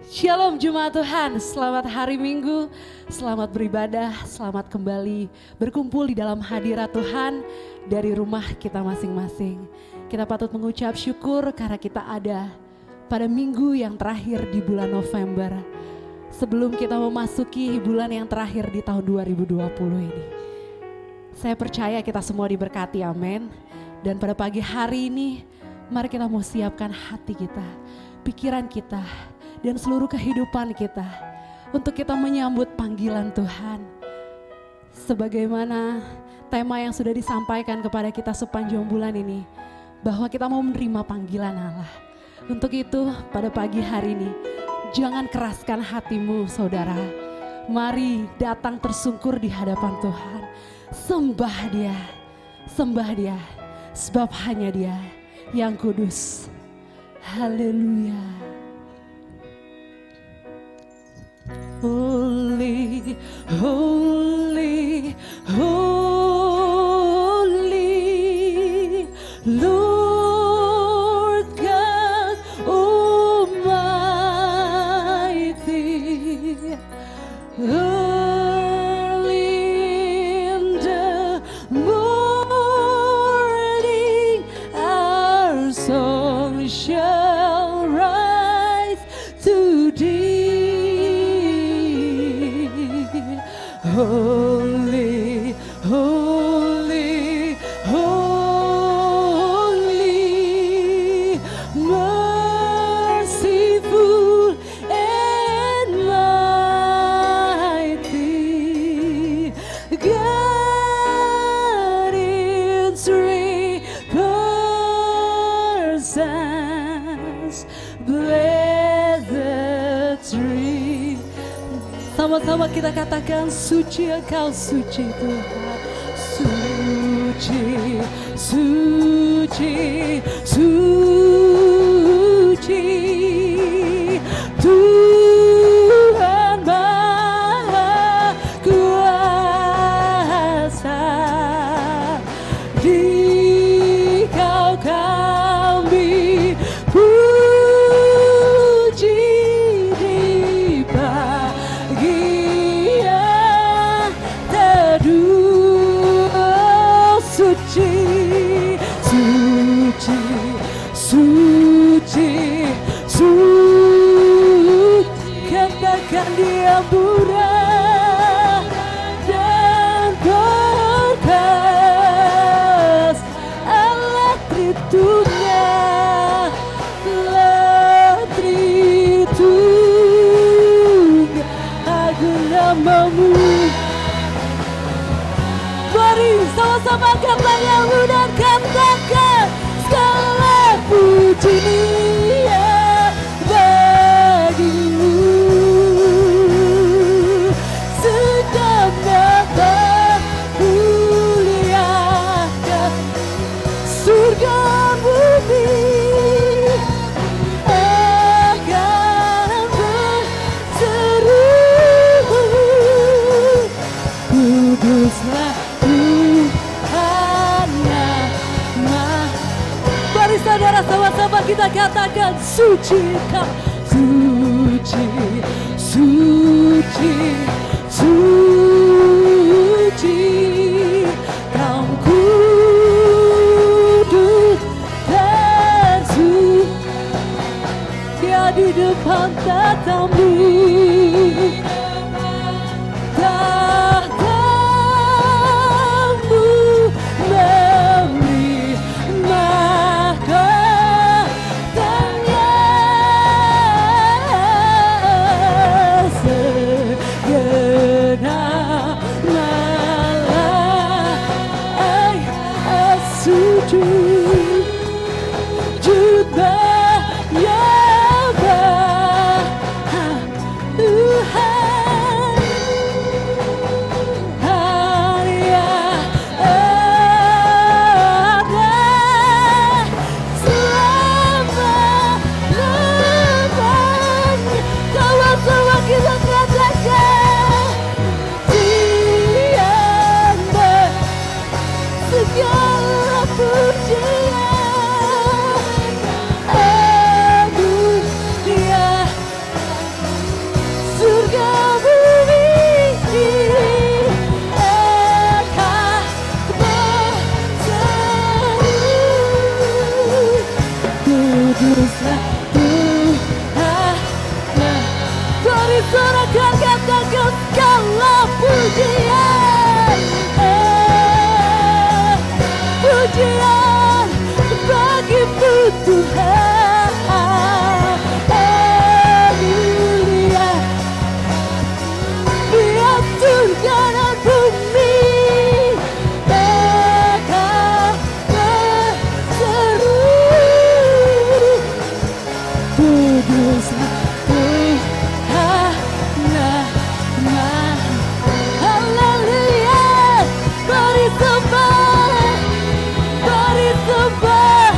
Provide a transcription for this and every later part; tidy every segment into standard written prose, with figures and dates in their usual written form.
Shalom Jemaat Tuhan, selamat hari Minggu, selamat beribadah, selamat kembali berkumpul di dalam hadirat Tuhan dari rumah kita masing-masing. Kita patut mengucap syukur karena kita ada pada minggu yang terakhir di bulan November. Sebelum kita memasuki bulan yang terakhir di tahun 2020 ini. Saya percaya kita semua diberkati, amin. Dan pada pagi hari ini, mari kita mau siapkan hati kita, pikiran kita, dan seluruh kehidupan kita untuk kita menyambut panggilan Tuhan. Sebagaimana tema yang sudah disampaikan kepada kita sepanjang bulan ini, bahwa kita mau menerima panggilan Allah. Untuk itu pada pagi hari ini, jangan keraskan hatimu saudara. Mari datang tersungkur di hadapan Tuhan. Sembah Dia, sebab hanya Dia yang kudus. Haleluya. Holy, holy, holy, Lord God Almighty. Early in the morning, our song shall rise to thee. Holy, holy, holy, merciful and mighty, God in three persons, blessed three. Sama-sama kita katakan suci Engkau, suci Tuhan. Suci, suci, suci, Tuhan Maha Kuasa. Dikau kami puji di pagi yang teduh. Suci, suci, suci, suci. Katakan Dia murah dan berkas. Allah Tritunggal, Allah Tritunggal, agung namamu. Mari sama-sama angkat tanganmu dan katakan segala puji Dia bagimu. Segenap muliakan surga bumi akan berseru, kuduslah Tuhan nama. Mari saudara sama-sama kita katakan suci Kau, suci, suci, suci, Kau kudus dan suci. Dia di depan tatamu, tatamu memberi mahkotanya. Segenap malam sujud jubah ya Tuhan. kuduslah Tuhan nama. Haleluya, mari sembah, mari sembah,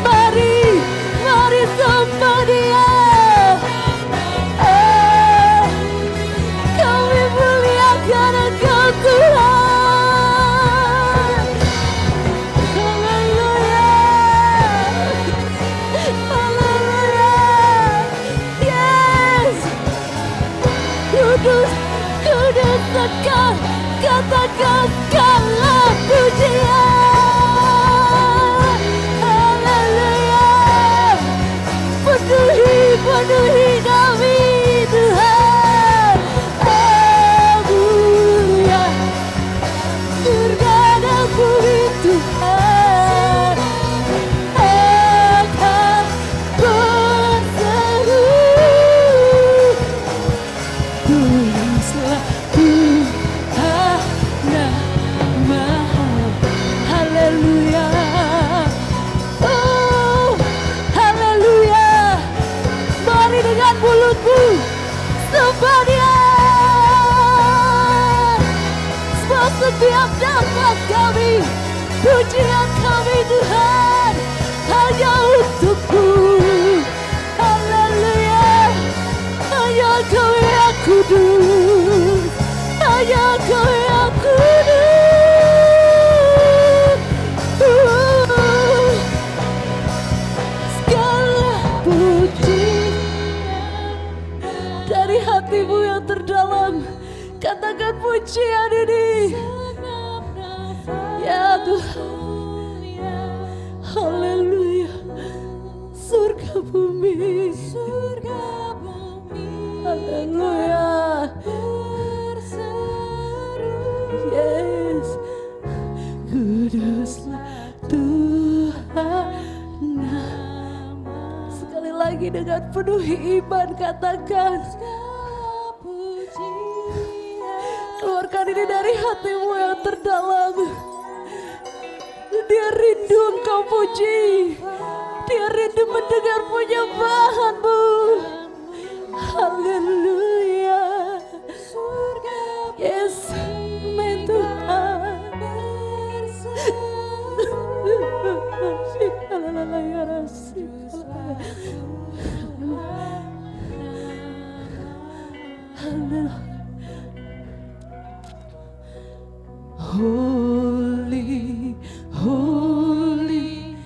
mari sembah Dia. Kami muliakan Engkau Tuhan. Haleluya, haleluya, yes. Kudus, kudus Engkau, katakan segala pujian. Haleluya, penuhi, penuhi kami Tuhan. Haleluya, surga dan bumi Tuhan akan berseru. Kuduslah Tuhan nama. Haleluya, oh haleluya. Mari dengan mulutmu sembah Dia. Sebab setiap nafas kami, pujian kami Tuhan hanya untuk-Mu. Haleluya, hanya Kau yang kudus, hanya Kau yang kudus. Segala pujian dari hatimu yang terdalam, katakan pujian ini. Ya Tuhan, haleluya, surga bumi, haleluya, yes. Kuduslah Tuhan nama. Sekali lagi dengan penuh iman katakan, keluarkan ini dari hatimu yang terdalam. Dia rindu Engkau puji, Dia rindu mendengar penyembahan-Mu. Haleluya, yes, amin Tuhan. Holy, holy,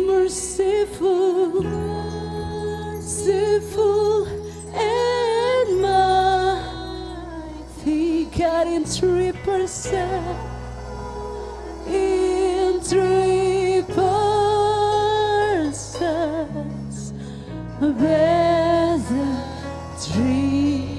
merciful, merciful and mighty God in 3%, in 3%, there's a Trinity.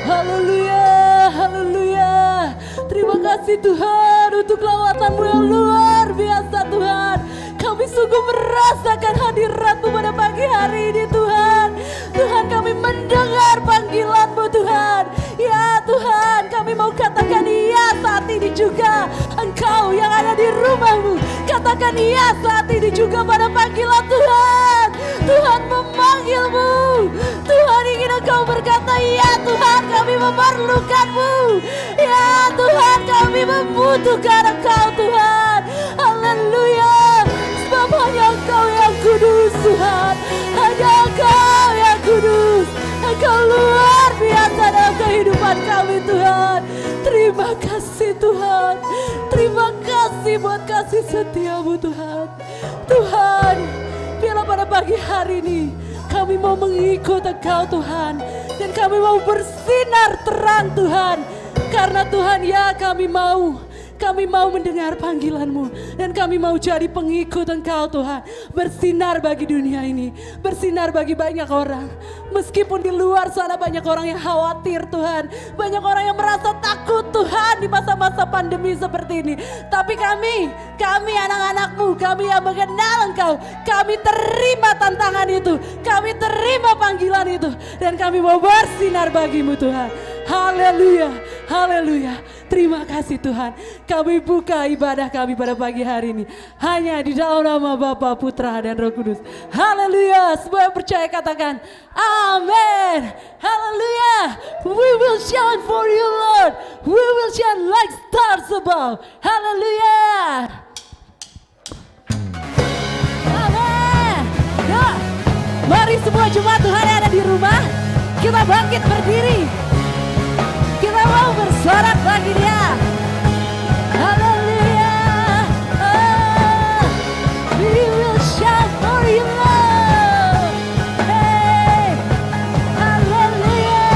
Haleluya, haleluya. Terima kasih Tuhan untuk lawatan-Mu yang luar biasa Tuhan. Kami sungguh merasakan hadirat-Mu pada pagi hari ini Tuhan. Tuhan, kami mendengar panggilan-Mu Tuhan. Ya Tuhan, kami mau katakan iya saat ini juga. Engkau yang ada di rumah-Mu, katakan iya saat ini juga pada panggilan Tuhan. Tuhan memanggil-Mu. Tuhan ingin Engkau berkata, ya Tuhan, kami memerlukan-Mu. Ya Tuhan, kami membutuhkan Engkau Tuhan. Haleluya. Sebab hanya Engkau yang kudus Tuhan. Hanya Engkau yang kudus. Engkau luar biasa dalam kehidupan kami Tuhan. Terima kasih Tuhan. Terima kasih buat kasih setia-Mu Tuhan. Tuhan, biarlah pada pagi hari ini kami mau mengikut Engkau Tuhan. Dan kami mau bersinar terang Tuhan. Karena Tuhan, ya kami mau mendengar panggilan-Mu. Dan kami mau jadi pengikut Engkau Tuhan. Bersinar bagi dunia ini. Bersinar bagi banyak orang. Meskipun di luar sana banyak orang yang khawatir Tuhan. Banyak orang yang merasa takut Tuhan di masa-masa pandemi seperti ini. Tapi kami anak-anak-Mu, kami yang mengenal Engkau, kami terima tantangan itu. Kami terima panggilan itu. Dan kami mau bersinar bagi-Mu Tuhan. Haleluya, Haleluya. Terima kasih Tuhan. Kami buka ibadah kami pada pagi hari ini. Hanya di dalam nama Bapa, Putra, dan Roh Kudus. Haleluya. Semua yang percaya katakan amin. Haleluya. We will shine for you Lord. We will shine like stars above. Haleluya. Amin. Ya. Mari semua jemaat Tuhan yang ada di rumah. Kita bangkit berdiri. Kita mau bersorak bagi Dia. Haleluya. Oh, we will shine for you Lord. Hey, haleluya.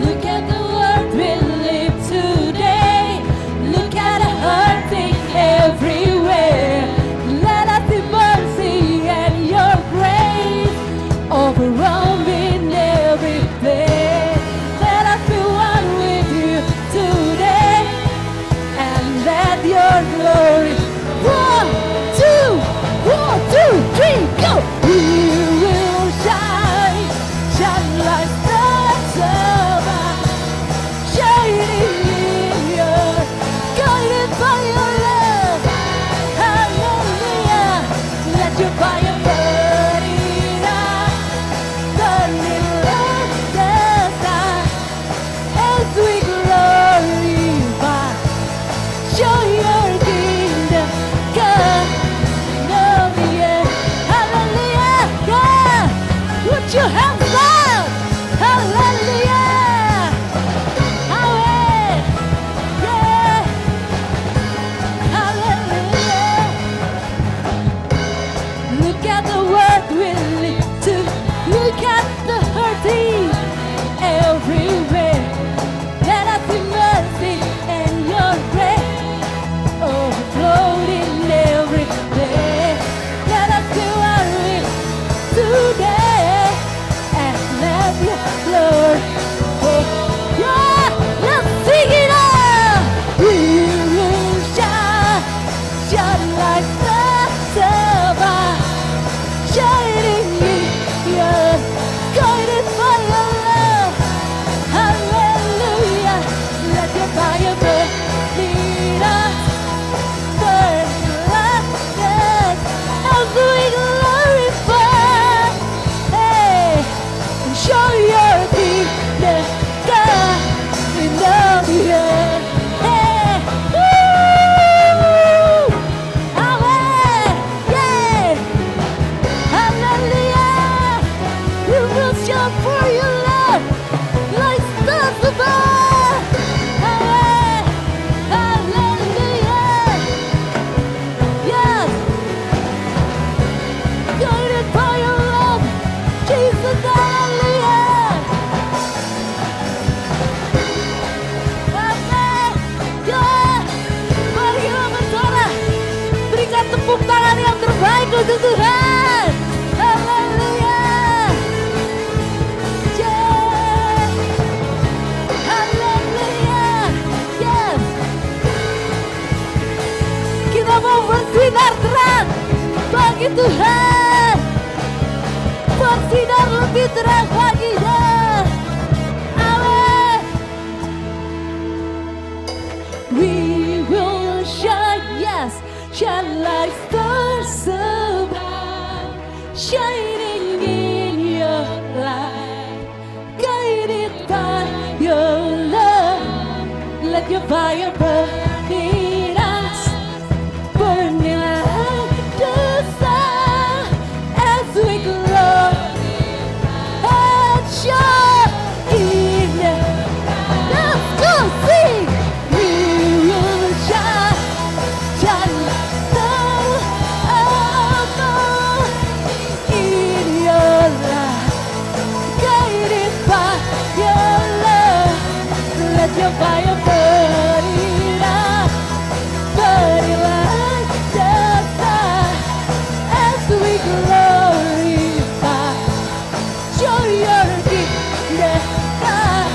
Look at the world we live today. Look at the hurting everywhere. Let us see mercy and your grace overwhelming every day. Let us be one with you today and let your glory. 1, 2, 1, 2, 3, go. We will shine, shine like stars above, shining in your, guided by your love. Hallelujah. Let your fire burn in us, burning like the sun, as we glorify. Show your kingdom come on the earth. Hallelujah. Yeah. Put your hands up. Hallelujah. Amen. Yeah. Hallelujah. Look at the world we live to. Look at the hurting everywhere. Let us see mercy and your grace overflowing every day. Let us do our will today and let your Lord. Oh, yeah, let's sing it out. We will shine, shine like stars above, shining in your, guided by your love. Hallelujah. Let your fire burn in us, burn like us as we glorify. Hey, and show your kingdom come in the earth. Hey, woo! Amen. Yeah. Hallelujah. We will shine for you, Lord, like stars above. Amen. Hallelujah. Yes. Guided by your love, Jesus. Hallelujah. Amen. Yeah. Mari kita bersorak. Berikan tepuk tangan yang terbaik untuk Tuhan. Haleluya. Yeah. Haleluya. Yes. Kita mau bersinar terang bagi Tuhan. Bersinar lebih terang bagi Dia. Amin. We will shine, yes, shine like stars above, shining in your light, guided by your love. Let your fire burn in us, burning like the sun, as we glow and shine in the. Let's go sing. We will shine, shine like stars above, in your light, guided by your love. Let your fire burn in us, burning like the sun, as we glorify. Show your kingdom come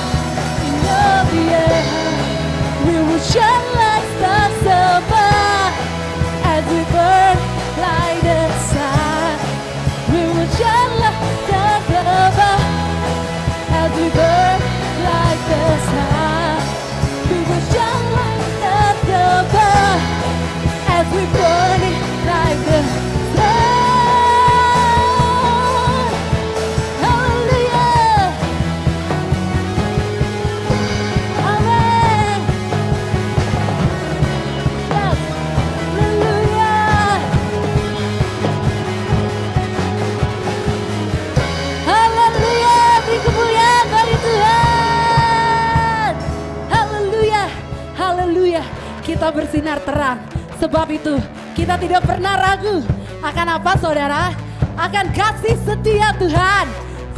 in the earth. We will shine like stars above, as we burn like the sun, kita bersinar terang. Sebab itu kita tidak pernah ragu. Akan apa saudara? Akan kasih setia Tuhan.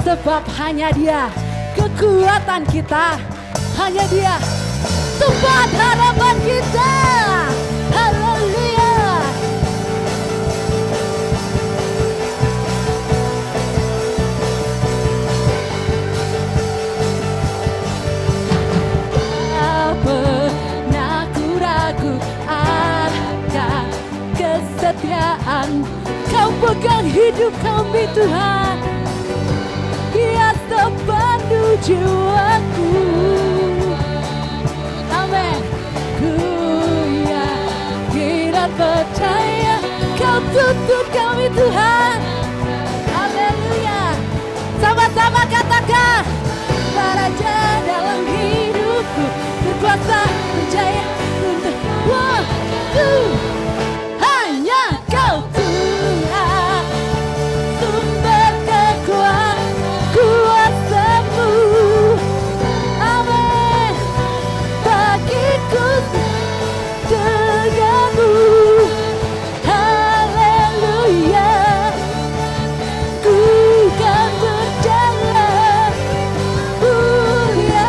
Sebab hanya Dia kekuatan kita. Hanya Dia tempat harapan kita. Haleluya. Pernah ku ragu akan kesetiaan. Kau pegang hidup kami Tuhan. Dia sepandu jiwaku. Amin. Ku yakin dan percaya Kau tuntun kami Tuhan. Haleluya. Sama-sama katakan, Raja dalam hidupku, berkuasa berjaya untuk waktu. Hanya Kau Tuhan, sumber kekuatan kuasamu. Amin. Bagiku denganmu. Haleluya. Ku kan berjalan mulia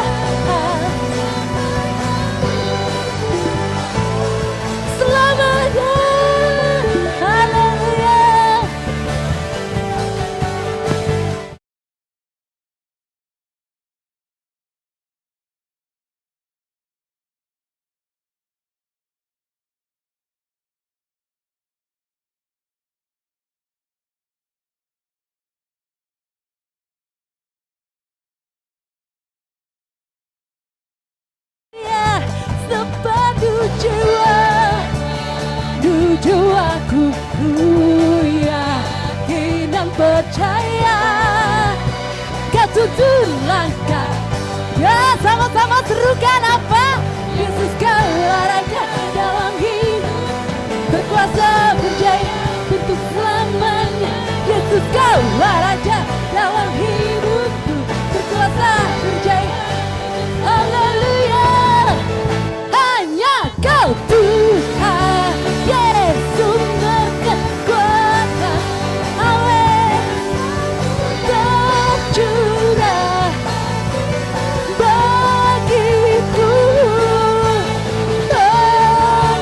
selamanya. Haleluya. Sepadu jiwa menuju aku, ku yakin dan percaya Kau tuntun langkah. Ya, sama-sama serukan apa? Yesus Kau Raja dalam hidup, berkuasa berjaya untuk selamanya. Yesus Kau Raja dalam hidupku, berkuasa berjaya. Haleluya. Hanya Kau Tuhan, Yesus sumber kekuatan. Amin. Tercurah bagiku,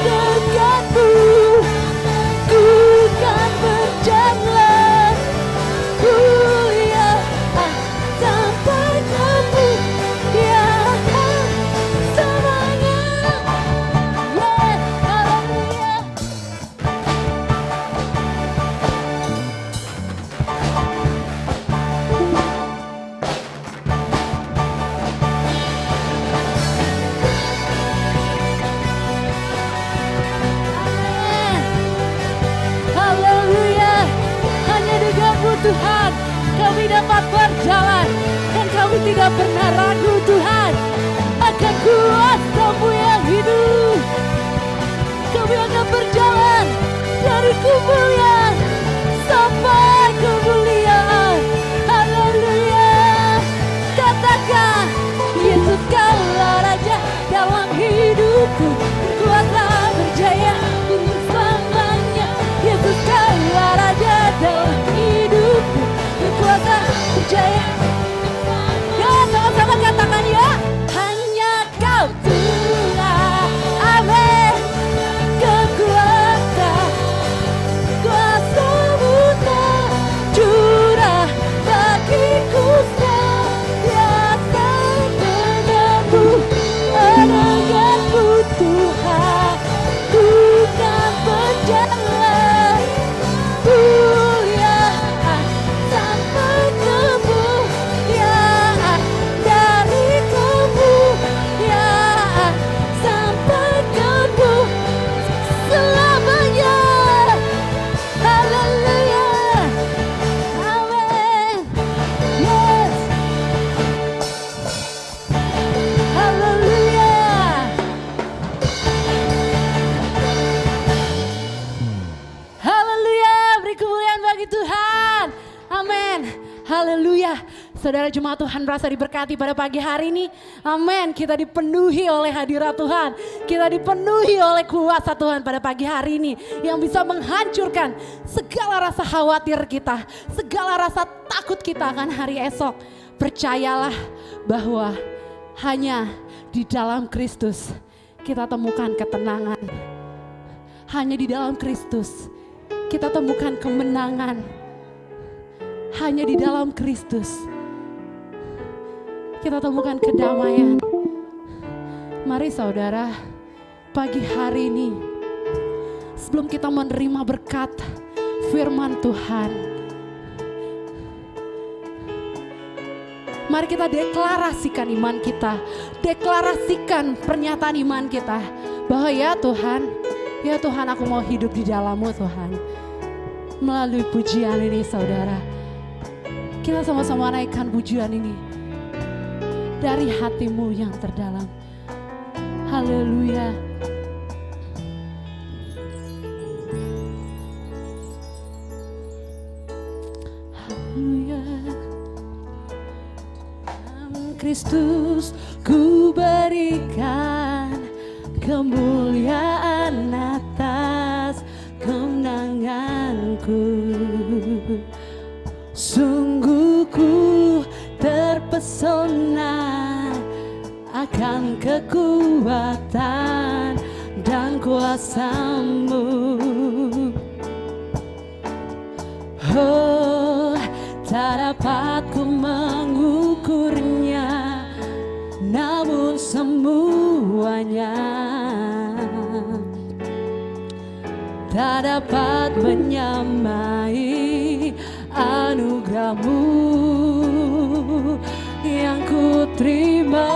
dekatmu, ku kan berjalan mulia sampai kamu. Ya, semuanya. Yeah, haleluya. Amin. Haleluya. Hanya dengan-Mu Tuhan kami dapat berjalan, dan kami tidak pernah ragu Tuhan akan kuasa-Mu yang hidup. Kami akan berjalan dari kemuliaan sampai kemuliaan. Haleluya. Katakan, Yesus Kaulah Raja dalam hidupku, berkuasa berjaya untuk selamanya. Yesus Kaulah Raja dalam hidupku, berkuasa berjaya. Ya, sama-sama katakan ya. Hanya Kau Tuhan. Amin. Kekuatan, kuasa Haleluya. Saudara jemaat Tuhan merasa diberkati pada pagi hari ini. Amin. Kita dipenuhi oleh hadirat Tuhan. Kita dipenuhi oleh kuasa Tuhan pada pagi hari ini. Yang bisa menghancurkan segala rasa khawatir kita. Segala rasa takut kita akan hari esok. Percayalah bahwa hanya di dalam Kristus kita temukan ketenangan. Hanya di dalam Kristus kita temukan kemenangan. Hanya di dalam Kristus kita temukan kedamaian. Mari saudara, pagi hari ini sebelum kita menerima berkat firman Tuhan, mari kita deklarasikan iman kita. Deklarasikan pernyataan iman kita. Bahwa ya Tuhan aku mau hidup di dalam-Mu Tuhan. Melalui pujian ini saudara, kita sama-sama naikkan pujian ini dari hatimu yang terdalam. Haleluya. Haleluya. Kristus ku berikan kemuliaan atas kemenanganku. Sungguh ku terpesona akan kekuatan dan kuasa-Mu. Oh, tak dapat ku mengukurnya, namun semuanya tak dapat menyamai anugerah-Mu yang ku terima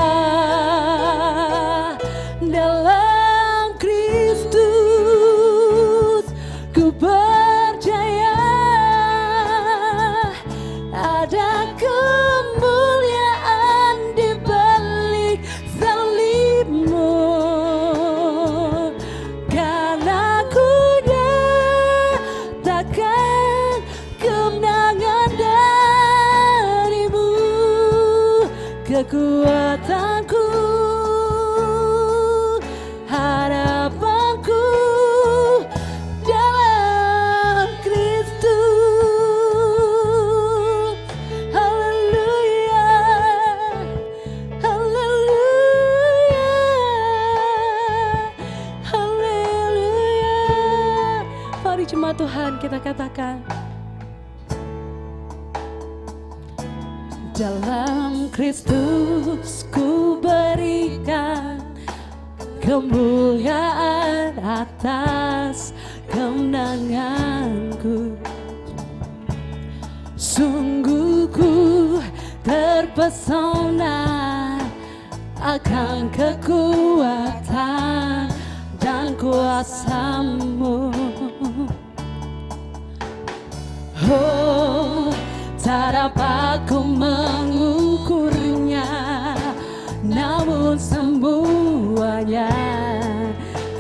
dalam Kristus. Ku percaya ada kemuliaan di balik salib-Mu, karena ku nyatakan kemenangan dari-Mu. Kekuatanku, harapanku dalam Kristus. Haleluya, haleluya, haleluya. Mari jemaat Tuhan kita katakan, dalam Kristus ku berikan kemuliaan atas kemenanganku. Sungguh ku terpesona akan kekuatan dan kuasa-Mu. Oh, tak dapat ku mengukurnya, namun semuanya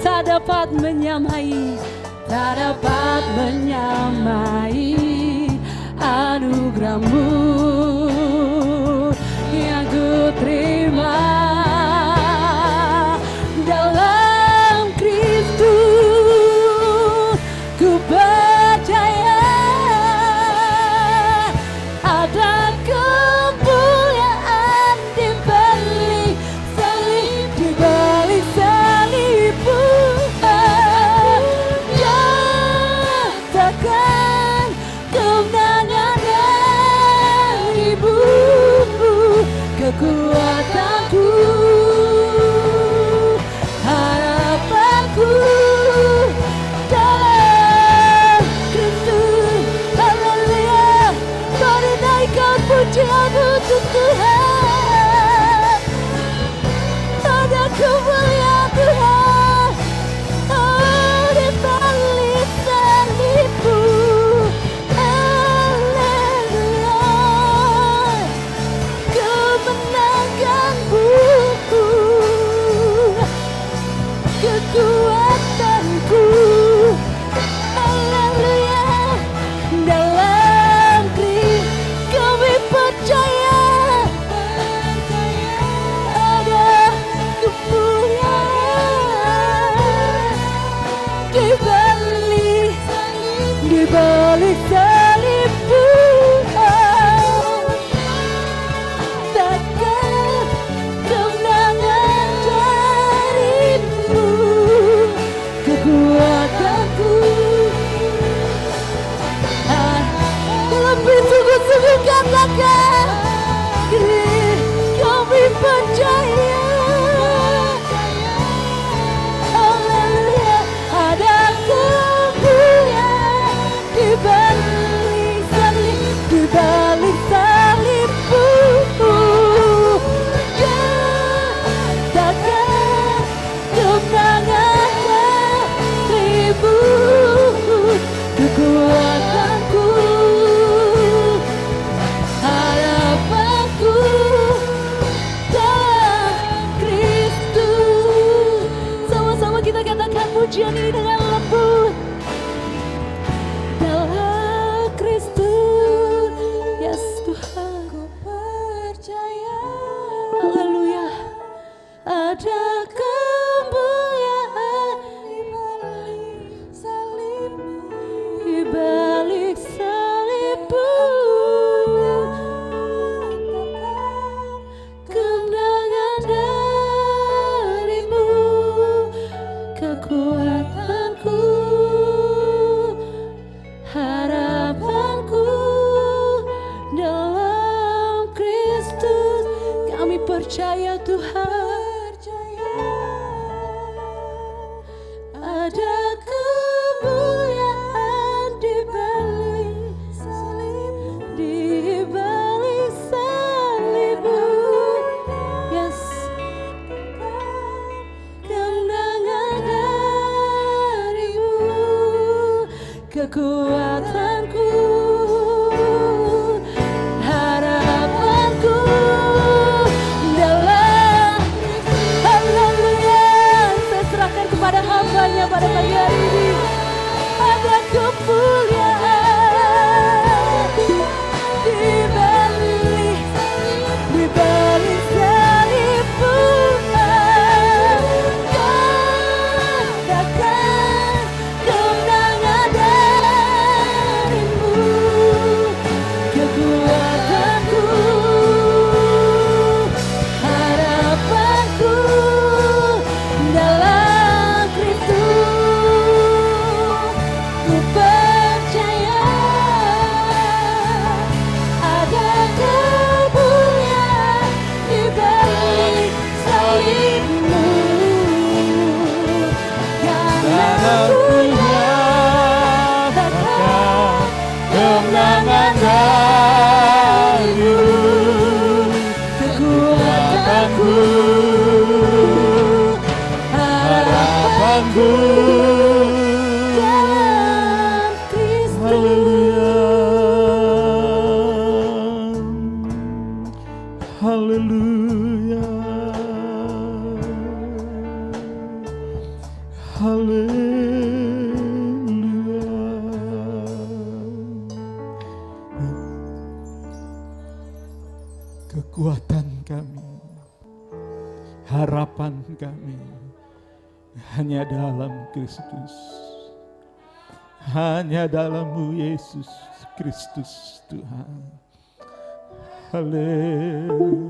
tak dapat menyamai, tak dapat menyamai anugerah-Mu yang ku terima dalam Kristus. Ku percaya ada kemuliaan di balik salib, di balik salib-Mu. Nyatakan kemenangan dari-Mu. Kekuatanku, harapanku dalam Kristus. Haleluya. Mari naikkan pujian untuk Tuhan. Ada kemuliaan Tuhan, oh, di balik salib-Mu. Haleluya. Kemenangan-Mu, kekuatanku. Haleluya. Dalam Kristus percaya Tuhan, ada kemuliaan di balik salib, di balik salibmu. Yes, kemenangan darimu, kekuatanku, harapanku dalam. Haleluya, saya serahkan kepada hamba-Nya pada pagi hari ini. Ada kemuliaan di balik salibmu. Katakan kemenangan darimu, kekuatanku, harapanku dalam Kristus. Ku percaya ada kemuliaan di balik salibmu, karena ku nyatakan kemenangan darimu, kekuatanku, harapanku dalam Kristus. Haleluya. Kekuatan kami, harapan kami hanya dalam Kristus, hanya dalam-Mu Yesus Kristus Tuhan. Haleluya.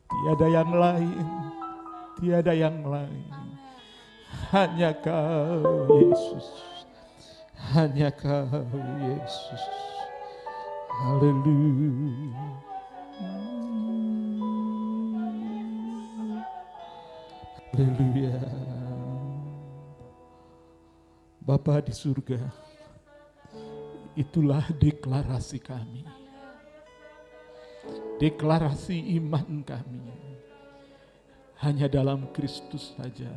Tiada yang lain, tiada yang lain. Hanya Kau Yesus, hanya Kau Yesus. Haleluya. Haleluya. Bapa di surga, itulah deklarasi kami. Deklarasi iman kami. Hanya dalam Kristus saja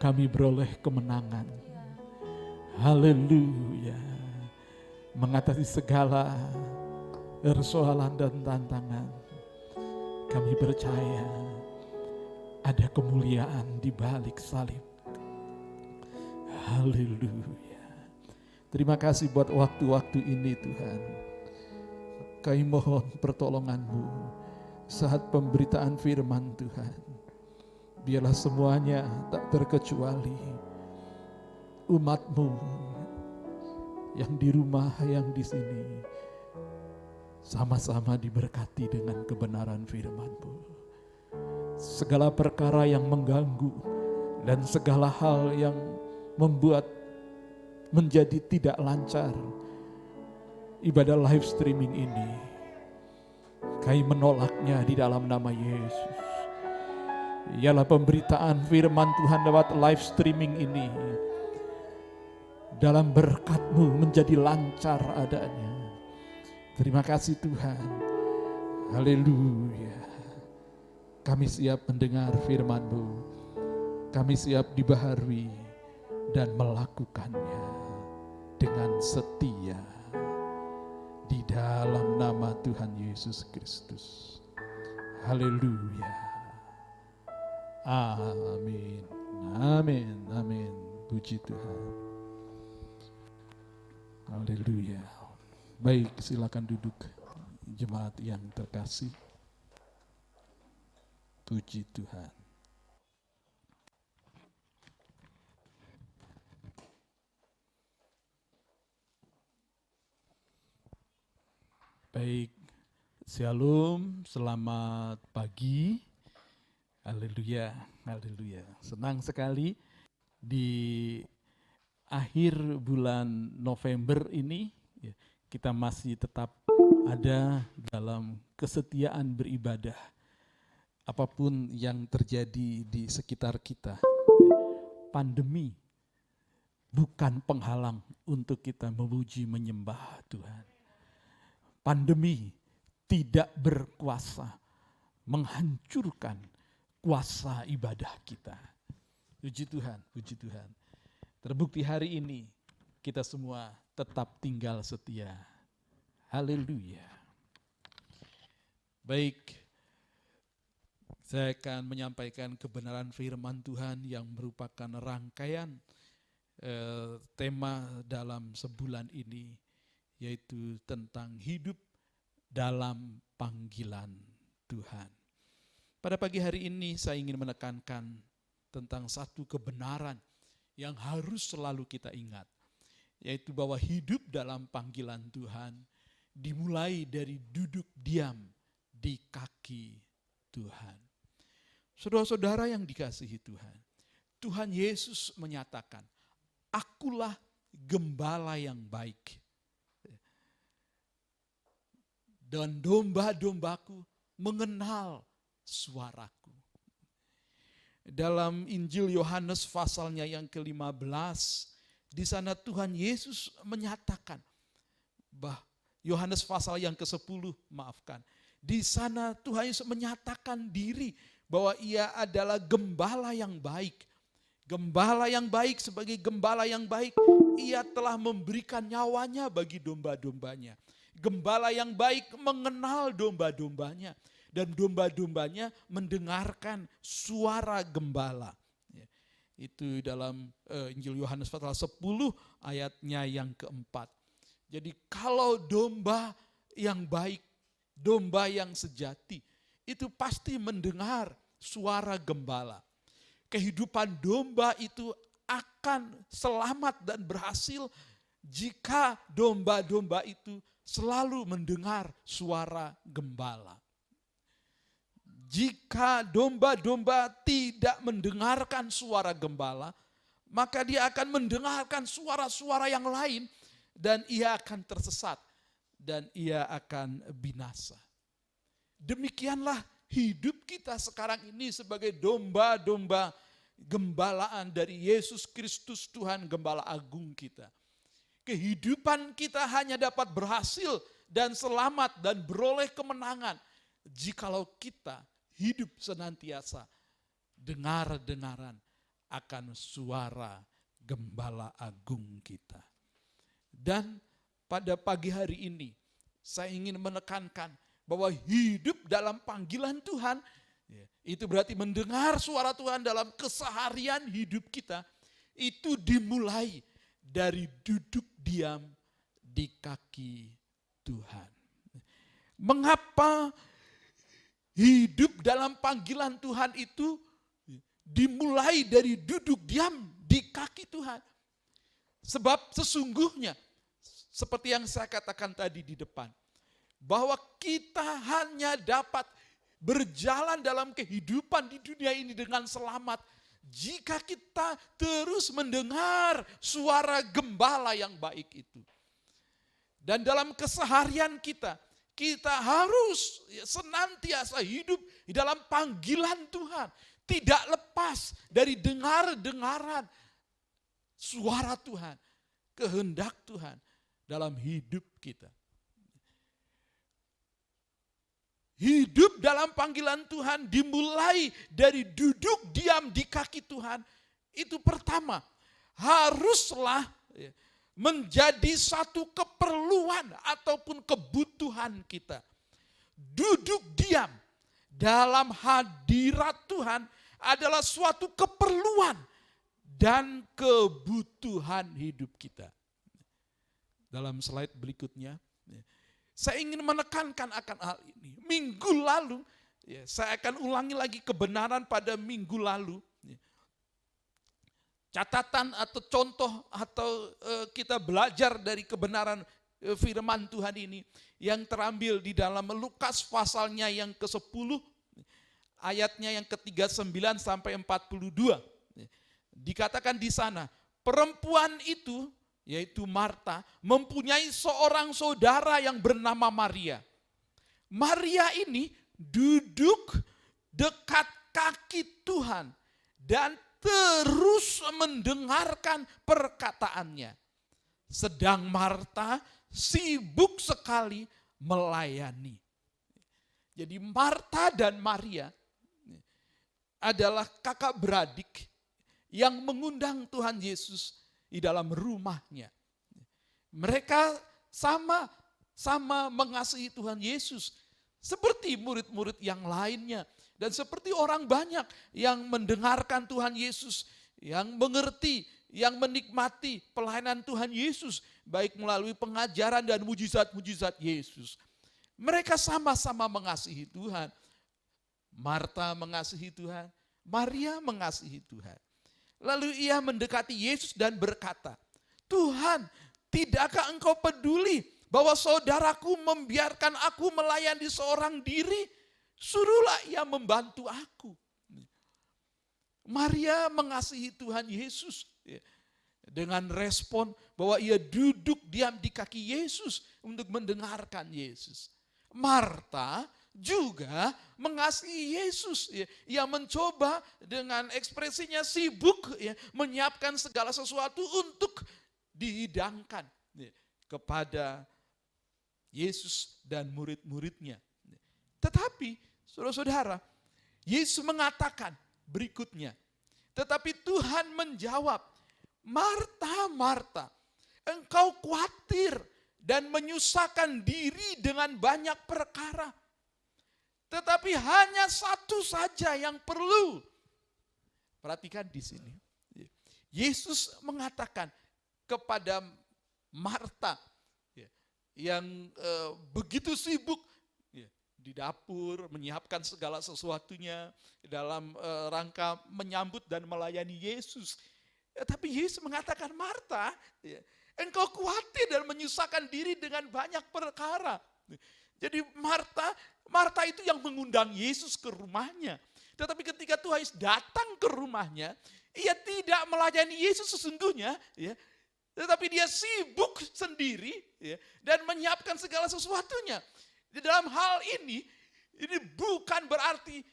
kami beroleh kemenangan. Haleluya. Mengatasi segala persoalan dan tantangan. Kami percaya ada kemuliaan di balik salib. Haleluya. Terima kasih buat waktu-waktu ini Tuhan. Kami mohon pertolongan-Mu saat pemberitaan firman Tuhan. Biarlah semuanya tak terkecuali umat-Mu yang di rumah, yang di sini, sama-sama diberkati dengan kebenaran firman-Mu. Segala perkara yang mengganggu dan segala hal yang membuat menjadi tidak lancar ibadah live streaming ini, kami menolaknya di dalam nama Yesus. Ialah pemberitaan firman Tuhan lewat live streaming ini dalam berkat-Mu menjadi lancar adanya. Terima kasih Tuhan. Haleluya. Kami siap mendengar firman-Mu. Kami siap dibaharui dan melakukannya dengan setia di dalam nama Tuhan Yesus Kristus. Haleluya. Amin. Amin. Amin. Puji Tuhan. Haleluya. Baik, silakan duduk jemaat yang terkasih. Puji Tuhan. Baik, shalom, selamat pagi. Haleluya, haleluya. Senang sekali di akhir bulan November ini kita masih tetap ada dalam kesetiaan beribadah. Apapun yang terjadi di sekitar kita, pandemi bukan penghalang untuk kita memuji menyembah Tuhan. Pandemi tidak berkuasa menghancurkan kuasa ibadah kita. Puji Tuhan, puji Tuhan. Terbukti hari ini kita semua tetap tinggal setia. Haleluya. Baik, saya akan menyampaikan kebenaran firman Tuhan yang merupakan rangkaian tema dalam sebulan ini, yaitu tentang hidup dalam panggilan Tuhan. Pada pagi hari ini saya ingin menekankan tentang satu kebenaran yang harus selalu kita ingat, yaitu bahwa hidup dalam panggilan Tuhan dimulai dari duduk diam di kaki Tuhan. Saudara-saudara yang dikasihi Tuhan, Tuhan Yesus menyatakan, "Akulah gembala yang baik, dan domba-dombaku mengenal suaraku." Dalam Injil Yohanes pasalnya yang ke-15, di sana Tuhan Yesus menyatakan, Yohanes pasal yang ke-10, maafkan. Di sana Tuhan Yesus menyatakan diri bahwa ia adalah gembala yang baik. Gembala yang baik, sebagai gembala yang baik, ia telah memberikan nyawanya bagi domba-dombanya. Gembala yang baik mengenal domba-dombanya, dan domba-dombanya mendengarkan suara gembala. Itu dalam Injil Yohanes pasal 10 ayatnya yang keempat. Jadi kalau domba yang baik, domba yang sejati, itu pasti mendengar suara gembala. Kehidupan domba itu akan selamat dan berhasil jika domba-domba itu selalu mendengar suara gembala. Jika domba-domba tidak mendengarkan suara gembala, maka dia akan mendengarkan suara-suara yang lain dan ia akan tersesat dan ia akan binasa. Demikianlah hidup kita sekarang ini sebagai domba-domba gembalaan dari Yesus Kristus, Tuhan Gembala Agung kita. Kehidupan kita hanya dapat berhasil dan selamat dan beroleh kemenangan jikalau kita hidup senantiasa dengar-dengaran akan suara Gembala Agung kita. Dan pada pagi hari ini saya ingin menekankan bahwa hidup dalam panggilan Tuhan, itu berarti mendengar suara Tuhan dalam keseharian hidup kita, itu dimulai dari duduk diam di kaki Tuhan. Mengapa hidup dalam panggilan Tuhan itu dimulai dari duduk diam di kaki Tuhan? Sebab sesungguhnya, seperti yang saya katakan tadi di depan, bahwa kita hanya dapat berjalan dalam kehidupan di dunia ini dengan selamat jika kita terus mendengar suara gembala yang baik itu. Dan dalam keseharian kita, kita harus senantiasa hidup di dalam panggilan Tuhan. Tidak lepas dari dengar-dengaran suara Tuhan, kehendak Tuhan dalam hidup kita. Hidup dalam panggilan Tuhan dimulai dari duduk diam di kaki Tuhan. Itu pertama, haruslah menjadi satu keperluan ataupun kebutuhan kita. Duduk diam dalam hadirat Tuhan adalah suatu keperluan dan kebutuhan hidup kita. Dalam slide berikutnya, saya ingin menekankan akan hal ini. Minggu lalu, saya akan ulangi lagi kebenaran pada minggu lalu. Catatan atau contoh atau kita belajar dari kebenaran firman Tuhan ini yang terambil di dalam Lukas pasalnya yang ke-10, ayatnya yang ke-39 sampai 42. Dikatakan di sana, perempuan itu yaitu Marta, mempunyai seorang saudara yang bernama Maria. Maria ini duduk dekat kaki Tuhan dan terus mendengarkan perkataannya. Sedang Marta sibuk sekali melayani. Jadi Marta dan Maria adalah kakak beradik yang mengundang Tuhan Yesus di dalam rumahnya. Mereka sama mengasihi Tuhan Yesus seperti murid-murid yang lainnya dan seperti orang banyak yang mendengarkan Tuhan Yesus, yang mengerti, yang menikmati pelayanan Tuhan Yesus baik melalui pengajaran dan mujizat-mujizat Yesus. Mereka sama-sama mengasihi Tuhan. Marta mengasihi Tuhan, Maria mengasihi Tuhan. Lalu ia mendekati Yesus dan berkata, "Tuhan, tidakkah engkau peduli bahwa saudaraku membiarkan aku melayani seorang diri? Suruhlah ia membantu aku." Maria mengasihi Tuhan Yesus dengan respon bahwa ia duduk diam di kaki Yesus untuk mendengarkan Yesus. Marta juga mengasihi Yesus. Ia mencoba dengan ekspresinya sibuk menyiapkan segala sesuatu untuk dihidangkan kepada Yesus dan murid-muridnya. Tetapi saudara-saudara, Yesus mengatakan berikutnya, tetapi Tuhan menjawab, "Marta, Marta, engkau khawatir dan menyusahkan diri dengan banyak perkara. Tetapi hanya satu saja yang perlu." Perhatikan di sini. Yesus mengatakan kepada Marta yang begitu sibuk di dapur menyiapkan segala sesuatunya dalam rangka menyambut dan melayani Yesus. Tapi Yesus mengatakan, "Marta, engkau khawatir dan menyusahkan diri dengan banyak perkara." Jadi Marta itu yang mengundang Yesus ke rumahnya. Tetapi ketika Tuhan Yesus datang ke rumahnya, ia tidak melayani Yesus sesungguhnya, tetapi dia sibuk sendiri dan menyiapkan segala sesuatunya. Di dalam hal ini bukan berarti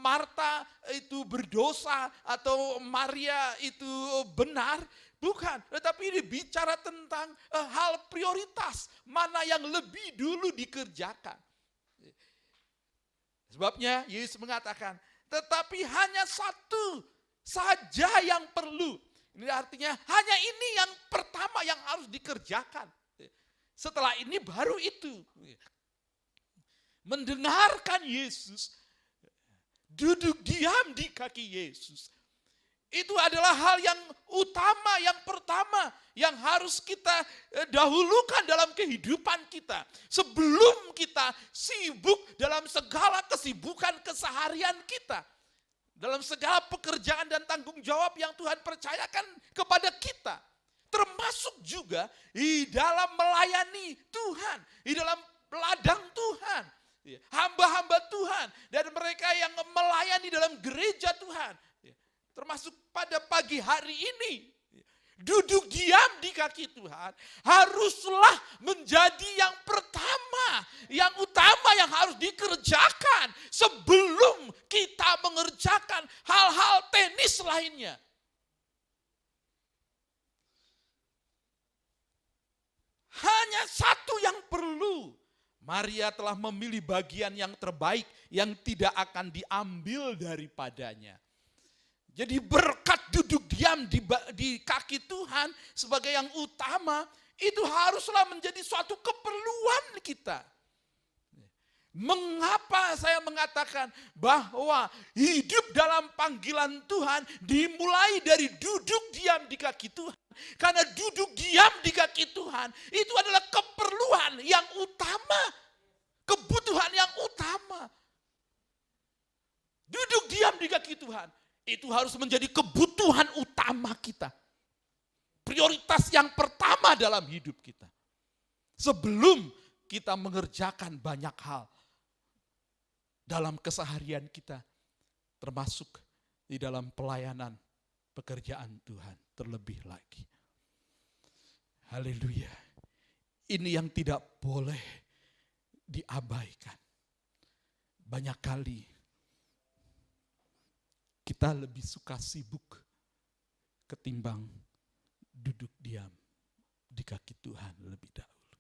Marta itu berdosa atau Maria itu benar. Bukan, tetapi ini bicara tentang hal prioritas, mana yang lebih dulu dikerjakan. Sebabnya Yesus mengatakan, tetapi hanya satu saja yang perlu. Ini artinya hanya ini yang pertama yang harus dikerjakan. Setelah ini baru itu. Mendengarkan Yesus, duduk diam di kaki Yesus. Itu adalah hal yang utama, yang pertama yang harus kita dahulukan dalam kehidupan kita. Sebelum kita sibuk dalam segala kesibukan keseharian kita. Dalam segala pekerjaan dan tanggung jawab yang Tuhan percayakan kepada kita. Termasuk juga di dalam melayani Tuhan, di dalam ladang Tuhan. Hamba-hamba Tuhan dan mereka yang melayani dalam gereja Tuhan. Termasuk pada pagi hari ini, duduk diam di kaki Tuhan haruslah menjadi yang pertama, yang utama yang harus dikerjakan sebelum kita mengerjakan hal-hal teknis lainnya. Hanya satu yang perlu. Maria telah memilih bagian yang terbaik yang tidak akan diambil daripadanya. Jadi berkat duduk diam di kaki Tuhan sebagai yang utama, itu haruslah menjadi suatu keperluan kita. Mengapa saya mengatakan bahwa hidup dalam panggilan Tuhan dimulai dari duduk diam di kaki Tuhan? Karena duduk diam di kaki Tuhan itu adalah keperluan yang utama, kebutuhan yang utama. Duduk diam di kaki Tuhan. Itu harus menjadi kebutuhan utama kita. Prioritas yang pertama dalam hidup kita. Sebelum kita mengerjakan banyak hal dalam keseharian kita. Termasuk di dalam pelayanan pekerjaan Tuhan terlebih lagi. Haleluya. Ini yang tidak boleh diabaikan. Banyak kali kita lebih suka sibuk ketimbang duduk diam di kaki Tuhan lebih dahulu.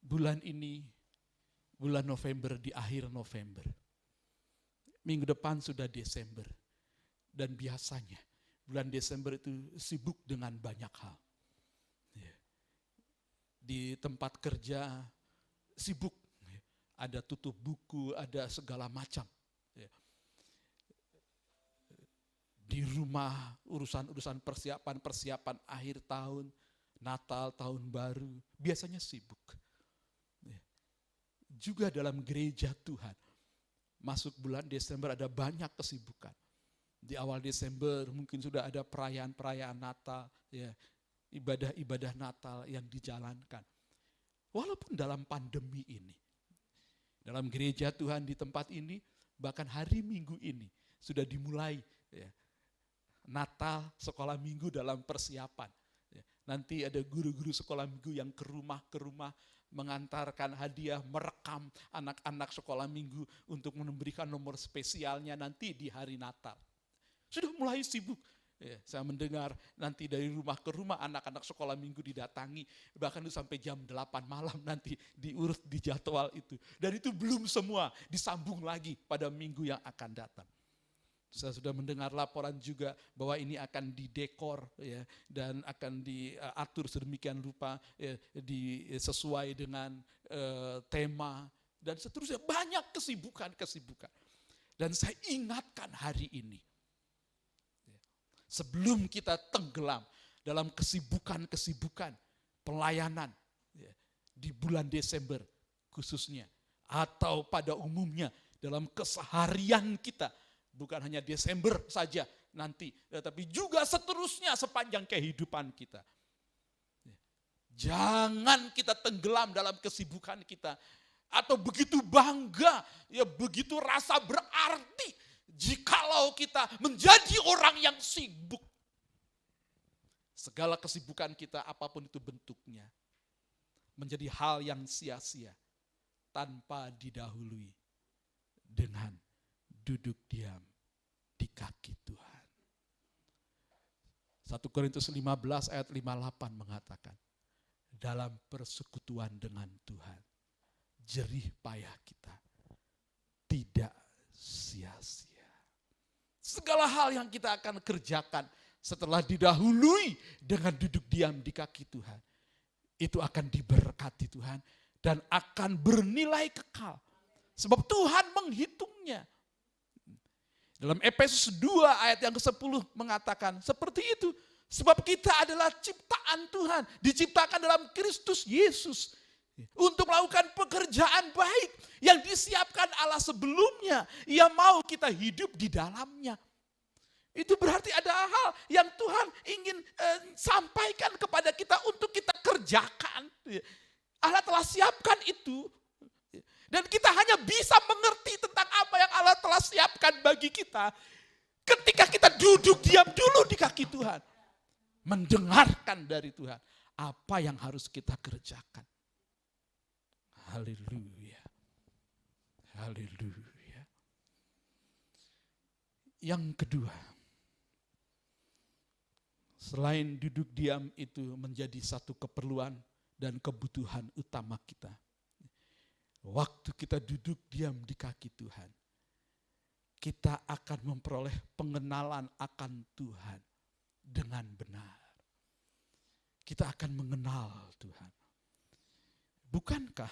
Bulan ini, bulan November, di akhir November. Minggu depan sudah Desember. Dan biasanya bulan Desember itu sibuk dengan banyak hal. Di tempat kerja sibuk. Ada tutup buku, ada segala macam. Di rumah urusan-urusan persiapan akhir tahun, Natal, tahun baru, biasanya sibuk. Juga dalam gereja Tuhan, masuk bulan Desember ada banyak kesibukan. Di awal Desember mungkin sudah ada perayaan-perayaan Natal, ya, ibadah-ibadah Natal yang dijalankan. Walaupun dalam pandemi ini, dalam gereja Tuhan di tempat ini, bahkan hari Minggu ini sudah dimulai ya, Natal sekolah minggu dalam persiapan. Ya, nanti ada guru-guru sekolah minggu yang ke rumah mengantarkan hadiah, merekam anak-anak sekolah minggu untuk memberikan nomor spesialnya nanti di hari Natal. Sudah mulai sibuk. Ya, saya mendengar nanti dari rumah ke rumah anak-anak sekolah minggu didatangi, bahkan itu sampai jam 8 malam nanti diurus di jadwal itu. Dan itu belum semua, disambung lagi pada minggu yang akan datang. Saya sudah mendengar laporan juga bahwa ini akan didekor ya, dan akan diatur sedemikian rupa ya, sesuai dengan tema dan seterusnya. Banyak kesibukan. Dan saya ingatkan hari ini, sebelum kita tenggelam dalam kesibukan pelayanan ya, di bulan Desember khususnya, atau pada umumnya dalam keseharian kita, bukan hanya Desember saja nanti, tetapi juga seterusnya sepanjang kehidupan kita. Jangan kita tenggelam dalam kesibukan kita, atau begitu bangga, ya begitu rasa berarti, jikalau kita menjadi orang yang sibuk. Segala kesibukan kita apapun itu bentuknya, menjadi hal yang sia-sia tanpa didahului dengan duduk diam di kaki Tuhan. 1 Korintus 15 ayat 58 mengatakan, dalam persekutuan dengan Tuhan, jerih payah kita tidak sia-sia. Segala hal yang kita akan kerjakan setelah didahului dengan duduk diam di kaki Tuhan, itu akan diberkati Tuhan dan akan bernilai kekal. Sebab Tuhan menghitungnya. Dalam Efesus 2 ayat yang ke-10 mengatakan seperti itu. Sebab kita adalah ciptaan Tuhan, diciptakan dalam Kristus Yesus untuk melakukan pekerjaan baik yang disiapkan Allah sebelumnya. Ia mau kita hidup di dalamnya. Itu berarti ada hal yang Tuhan ingin sampaikan kepada kita untuk kita kerjakan. Allah telah siapkan itu. Dan kita hanya bisa mengerti tentang apa yang Allah telah siapkan bagi kita ketika kita duduk diam dulu di kaki Tuhan. Mendengarkan dari Tuhan apa yang harus kita kerjakan. Haleluya. Haleluya. Yang kedua, selain duduk diam itu menjadi satu keperluan dan kebutuhan utama kita. Waktu kita duduk diam di kaki Tuhan, kita akan memperoleh pengenalan akan Tuhan dengan benar. Kita akan mengenal Tuhan. Bukankah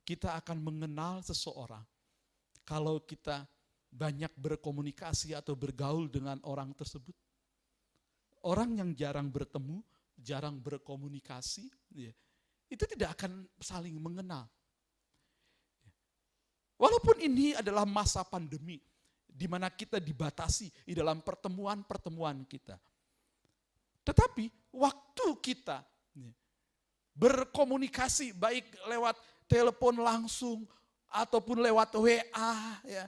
kita akan mengenal seseorang kalau kita banyak berkomunikasi atau bergaul dengan orang tersebut? Orang yang jarang bertemu, jarang berkomunikasi, itu tidak akan saling mengenal. Walaupun ini adalah masa pandemi, di mana kita dibatasi di dalam pertemuan-pertemuan kita. Tetapi waktu kita berkomunikasi baik lewat telepon langsung ataupun lewat WA, ya,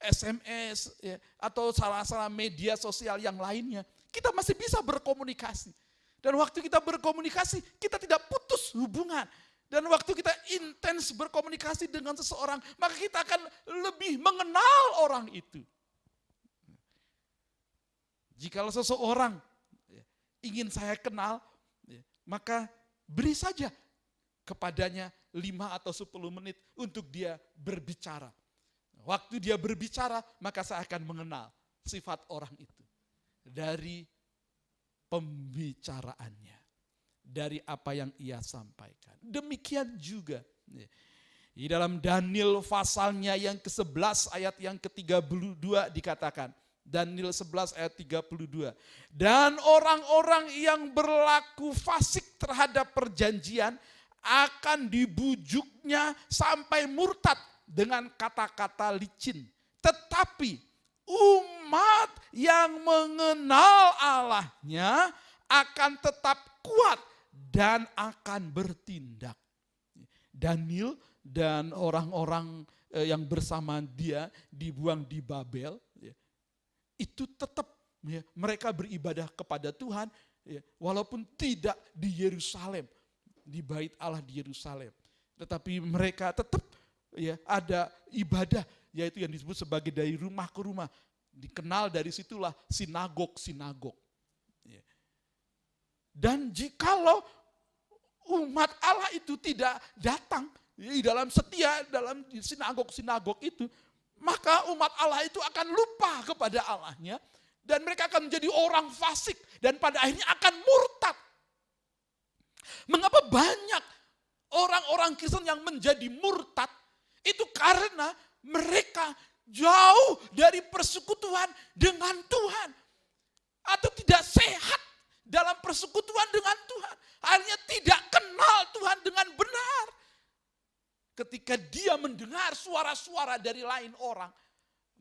SMS ya, atau salah-salah media sosial yang lainnya, kita masih bisa berkomunikasi. Dan waktu kita berkomunikasi, kita tidak putus hubungan. Dan waktu kita intens berkomunikasi dengan seseorang, maka kita akan lebih mengenal orang itu. Jikalau seseorang ingin saya kenal, maka beri saja kepadanya 5 atau 10 menit untuk dia berbicara. Waktu dia berbicara, maka saya akan mengenal sifat orang itu. Dari pembicaraannya, dari apa yang ia sampaikan. Demikian juga di dalam Daniel pasalnya yang ke-11 ayat yang ke-32 dikatakan, Daniel 11 ayat 32. Dan orang-orang yang berlaku fasik terhadap perjanjian akan dibujuknya sampai murtad dengan kata-kata licin. Tetapi umat yang mengenal Allahnya akan tetap kuat dan akan bertindak. Daniel dan orang-orang yang bersama dia dibuang di Babel, itu tetap mereka beribadah kepada Tuhan, walaupun tidak di Yerusalem, di bait Allah di Yerusalem. Tetapi mereka tetap ada ibadah, yaitu yang disebut sebagai dari rumah ke rumah. Dikenal dari situlah sinagog-sinagog. Dan jikalau umat Allah itu tidak datang di dalam setia dalam sinagog-sinagog itu, maka umat Allah itu akan lupa kepada Allahnya dan mereka akan menjadi orang fasik dan pada akhirnya akan murtad. Mengapa banyak orang-orang Kristen yang menjadi murtad? Itu karena mereka jauh dari persekutuan dengan Tuhan. Atau tidak sehat dalam persekutuan dengan Tuhan. Akhirnya tidak kenal Tuhan dengan benar. Ketika dia mendengar suara-suara dari lain orang,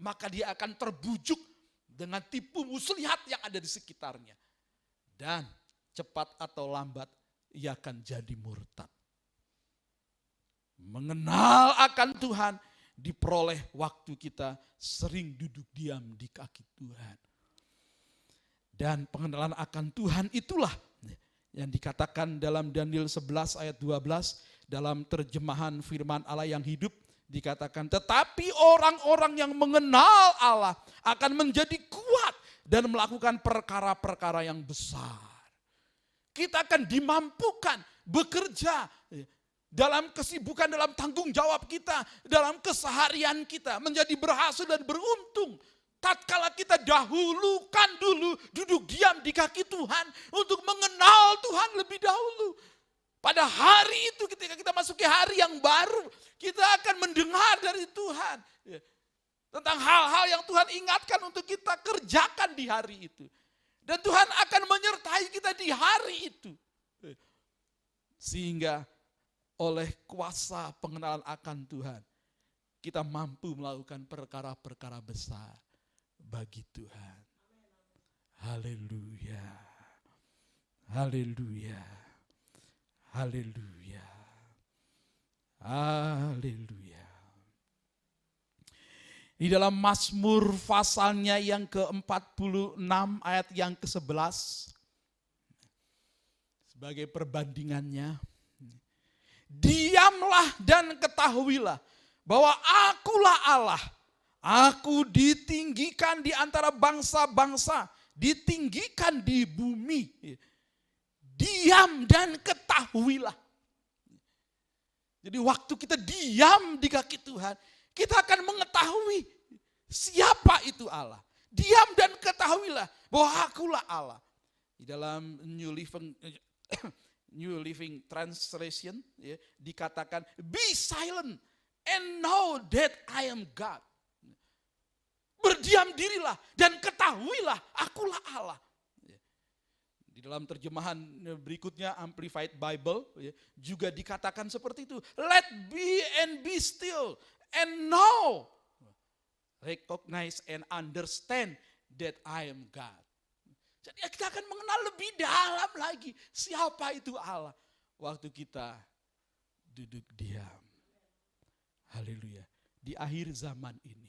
maka dia akan terbujuk dengan tipu muslihat yang ada di sekitarnya. Dan cepat atau lambat ia akan jadi murtad. Mengenal akan Tuhan diperoleh waktu kita sering duduk diam di kaki Tuhan. Dan pengenalan akan Tuhan itulah yang dikatakan dalam Daniel 11 ayat 12 dalam terjemahan firman Allah yang hidup dikatakan, tetapi orang-orang yang mengenal Allah akan menjadi kuat dan melakukan perkara-perkara yang besar. Kita akan dimampukan bekerja dalam kesibukan, dalam tanggung jawab kita, dalam keseharian kita menjadi berhasil dan beruntung. Tatkala kita dahulukan dulu duduk diam di kaki Tuhan untuk mengenal Tuhan lebih dahulu. Pada hari itu ketika kita masuki hari yang baru, kita akan mendengar dari Tuhan tentang hal-hal yang Tuhan ingatkan untuk kita kerjakan di hari itu. Dan Tuhan akan menyertai kita di hari itu. Sehingga oleh kuasa pengenalan akan Tuhan, kita mampu melakukan perkara-perkara besar bagi Tuhan. Haleluya. Haleluya. Haleluya. Haleluya. Di dalam Mazmur pasalnya yang ke-46 ayat yang ke-11, sebagai perbandingannya, diamlah dan ketahuilah bahwa akulah Allah. Aku ditinggikan di antara bangsa-bangsa, ditinggikan di bumi. Diam dan ketahuilah. Jadi waktu kita diam di kaki Tuhan, kita akan mengetahui siapa itu Allah. Diam dan ketahuilah bahwa akulah Allah. Di dalam New Living Translation dikatakan, be silent and know that I am God. Berdiam dirilah dan ketahuilah akulah Allah. Di dalam terjemahan berikutnya Amplified Bible juga dikatakan seperti itu. Let be and be still and know, recognize and understand that I am God. Jadi kita akan mengenal lebih dalam lagi siapa itu Allah waktu kita duduk diam. Haleluya. Di akhir zaman ini,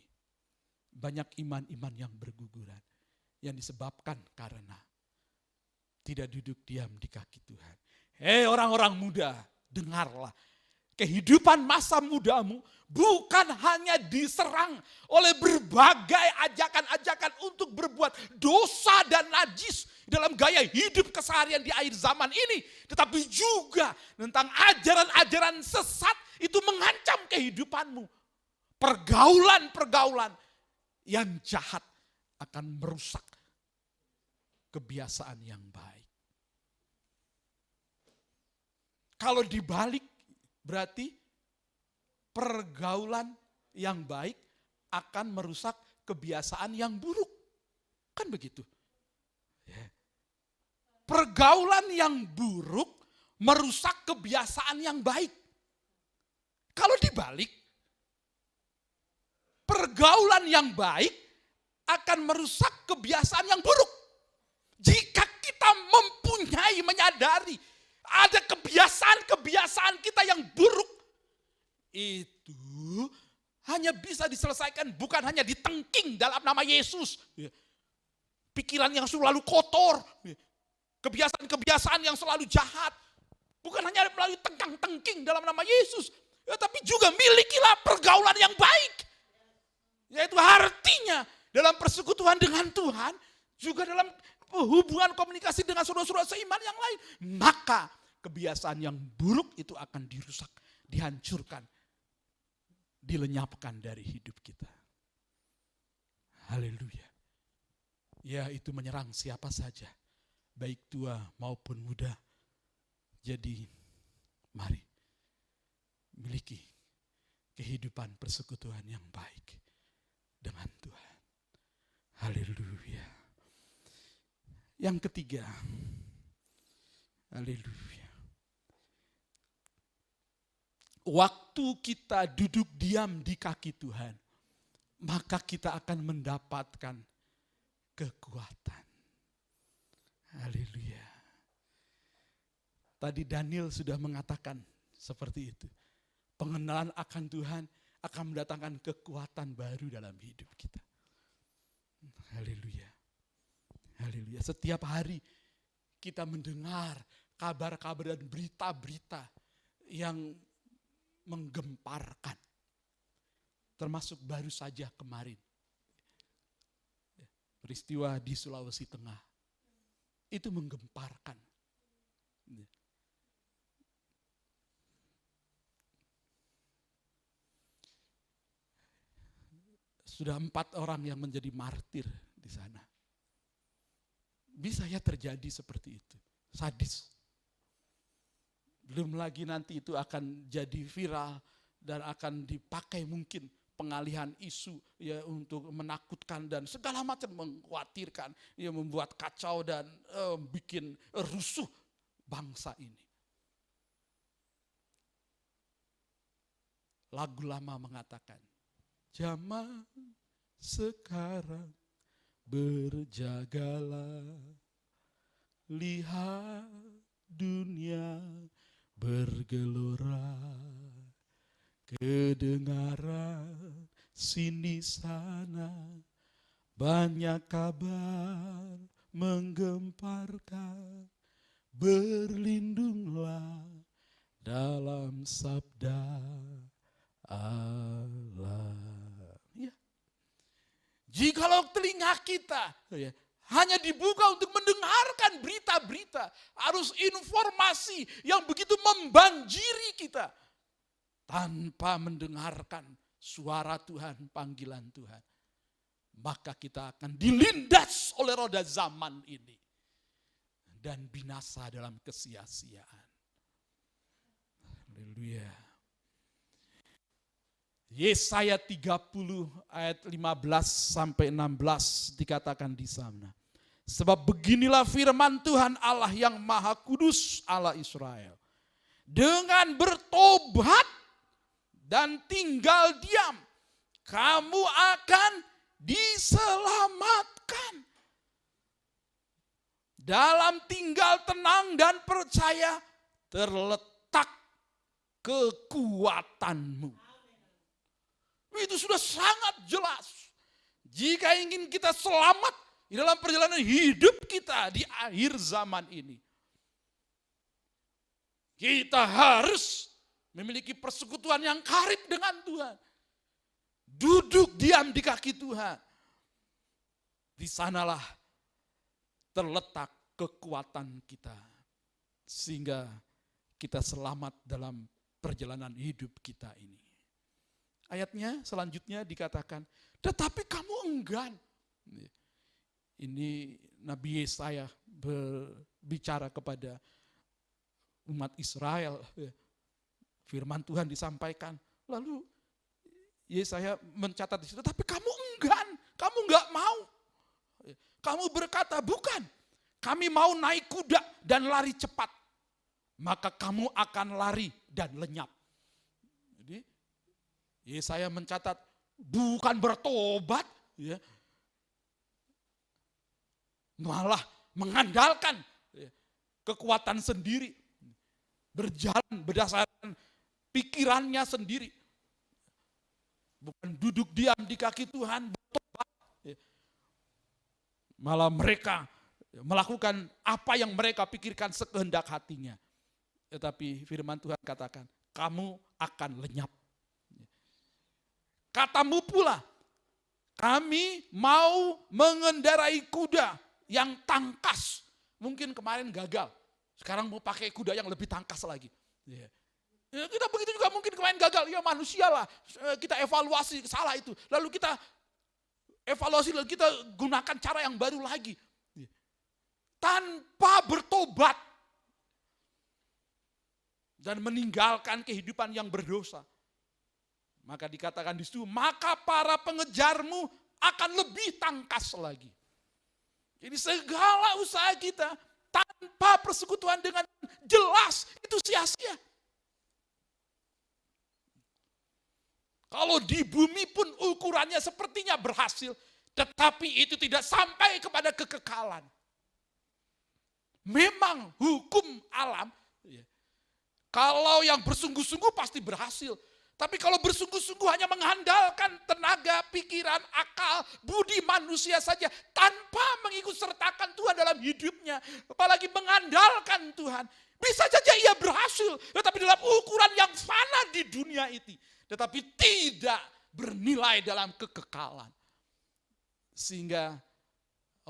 banyak iman-iman yang berguguran yang disebabkan karena tidak duduk diam di kaki Tuhan. Hei orang-orang muda, dengarlah. Kehidupan masa mudamu bukan hanya diserang oleh berbagai ajakan-ajakan untuk berbuat dosa dan najis dalam gaya hidup keseharian di akhir zaman ini. Tetapi juga tentang ajaran-ajaran sesat itu mengancam kehidupanmu. Pergaulan-pergaulan yang jahat akan merusak kebiasaan yang baik. Kalau dibalik, berarti pergaulan yang baik akan merusak kebiasaan yang buruk. Kan begitu. Pergaulan yang buruk merusak kebiasaan yang baik. Kalau dibalik, pergaulan yang baik akan merusak kebiasaan yang buruk. Jika kita menyadari ada kebiasaan-kebiasaan kita yang buruk, itu hanya bisa diselesaikan bukan hanya ditengking dalam nama Yesus. Pikiran yang selalu kotor, kebiasaan-kebiasaan yang selalu jahat, bukan hanya melalui tengkang-tengking dalam nama Yesus, tapi juga milikilah pergaulan yang baik. Yaitu artinya dalam persekutuan dengan Tuhan, juga dalam hubungan komunikasi dengan saudara-saudara seiman yang lain. Maka kebiasaan yang buruk itu akan dirusak, dihancurkan, dilenyapkan dari hidup kita. Haleluya. Ya, itu menyerang siapa saja, baik tua maupun muda. Jadi mari miliki kehidupan persekutuan yang baik dengan Tuhan. Haleluya. Yang ketiga, haleluya. Waktu kita duduk diam di kaki Tuhan, maka kita akan mendapatkan kekuatan. Haleluya. Tadi Daniel sudah mengatakan seperti itu. Pengenalan akan Tuhan akan mendatangkan kekuatan baru dalam hidup kita. Haleluya. Haleluya. Setiap hari kita mendengar kabar-kabar dan berita-berita yang menggemparkan. Termasuk baru saja kemarin. Peristiwa di Sulawesi Tengah. Itu menggemparkan. Sudah 4 orang yang menjadi martir di sana. Bisa ya terjadi seperti itu. Sadis. Belum lagi nanti itu akan jadi viral dan akan dipakai mungkin pengalihan isu ya untuk menakutkan dan segala macam mengkhawatirkan, ya membuat kacau dan bikin rusuh bangsa ini. Lagu lama mengatakan, zaman sekarang berjagalah, lihat dunia bergelora, kedengaran sini sana, banyak kabar menggemparkan, berlindunglah dalam sabda Allah. Ya. Jikalau telinga kita hanya dibuka untuk mendengarkan berita-berita, arus informasi yang begitu membanjiri kita, tanpa mendengarkan suara Tuhan, panggilan Tuhan, maka kita akan dilindas oleh roda zaman ini dan binasa dalam kesia-siaan. Haleluya. Yesaya 30 ayat 15 sampai 16 dikatakan di sana. Sebab beginilah firman Tuhan Allah yang Maha Kudus, Allah Israel. Dengan bertobat dan tinggal diam, kamu akan diselamatkan. Dalam tinggal tenang dan percaya terletak kekuatanmu. Itu sudah sangat jelas. Jika ingin kita selamat di dalam perjalanan hidup kita di akhir zaman ini, kita harus memiliki persekutuan yang karib dengan Tuhan. Duduk diam di kaki Tuhan. Di sanalah terletak kekuatan kita. Sehingga kita selamat dalam perjalanan hidup kita ini. Ayatnya selanjutnya dikatakan, tetapi kamu enggan. Ini Nabi Yesaya berbicara kepada umat Israel. Firman Tuhan disampaikan. Lalu Yesaya mencatat di situ, tapi kamu enggan, kamu enggak mau. Kamu berkata, bukan, kami mau naik kuda dan lari cepat. Maka kamu akan lari dan lenyap. Jadi Yesaya mencatat, bukan bertobat, ya, malah mengandalkan kekuatan sendiri. Berjalan berdasarkan pikirannya sendiri. Bukan duduk diam di kaki Tuhan, bertobat. Malah mereka melakukan apa yang mereka pikirkan sekehendak hatinya. Tetapi firman Tuhan katakan, kamu akan lenyap. Katamu pula, kami mau mengendarai kuda yang tangkas. Mungkin kemarin gagal. Sekarang mau pakai kuda yang lebih tangkas lagi. Ya, kita begitu juga mungkin kemarin gagal. Ya manusialah, kita evaluasi salah itu. Lalu kita evaluasi, lalu kita gunakan cara yang baru lagi. Ya. Tanpa bertobat. Dan meninggalkan kehidupan yang berdosa. Maka dikatakan di situ, maka para pengejarmu akan lebih tangkas lagi. Jadi segala usaha kita tanpa persekutuan dengan jelas itu sia-sia. Kalau di bumi pun ukurannya sepertinya berhasil, tetapi itu tidak sampai kepada kekekalan. Memang hukum alam, kalau yang bersungguh-sungguh pasti berhasil. Tapi kalau bersungguh-sungguh hanya mengandalkan tenaga, pikiran, akal, budi manusia saja tanpa mengikut sertakan Tuhan dalam hidupnya, apalagi mengandalkan Tuhan, bisa saja ia berhasil, tetapi dalam ukuran yang fana di dunia itu, tetapi tidak bernilai dalam kekekalan. Sehingga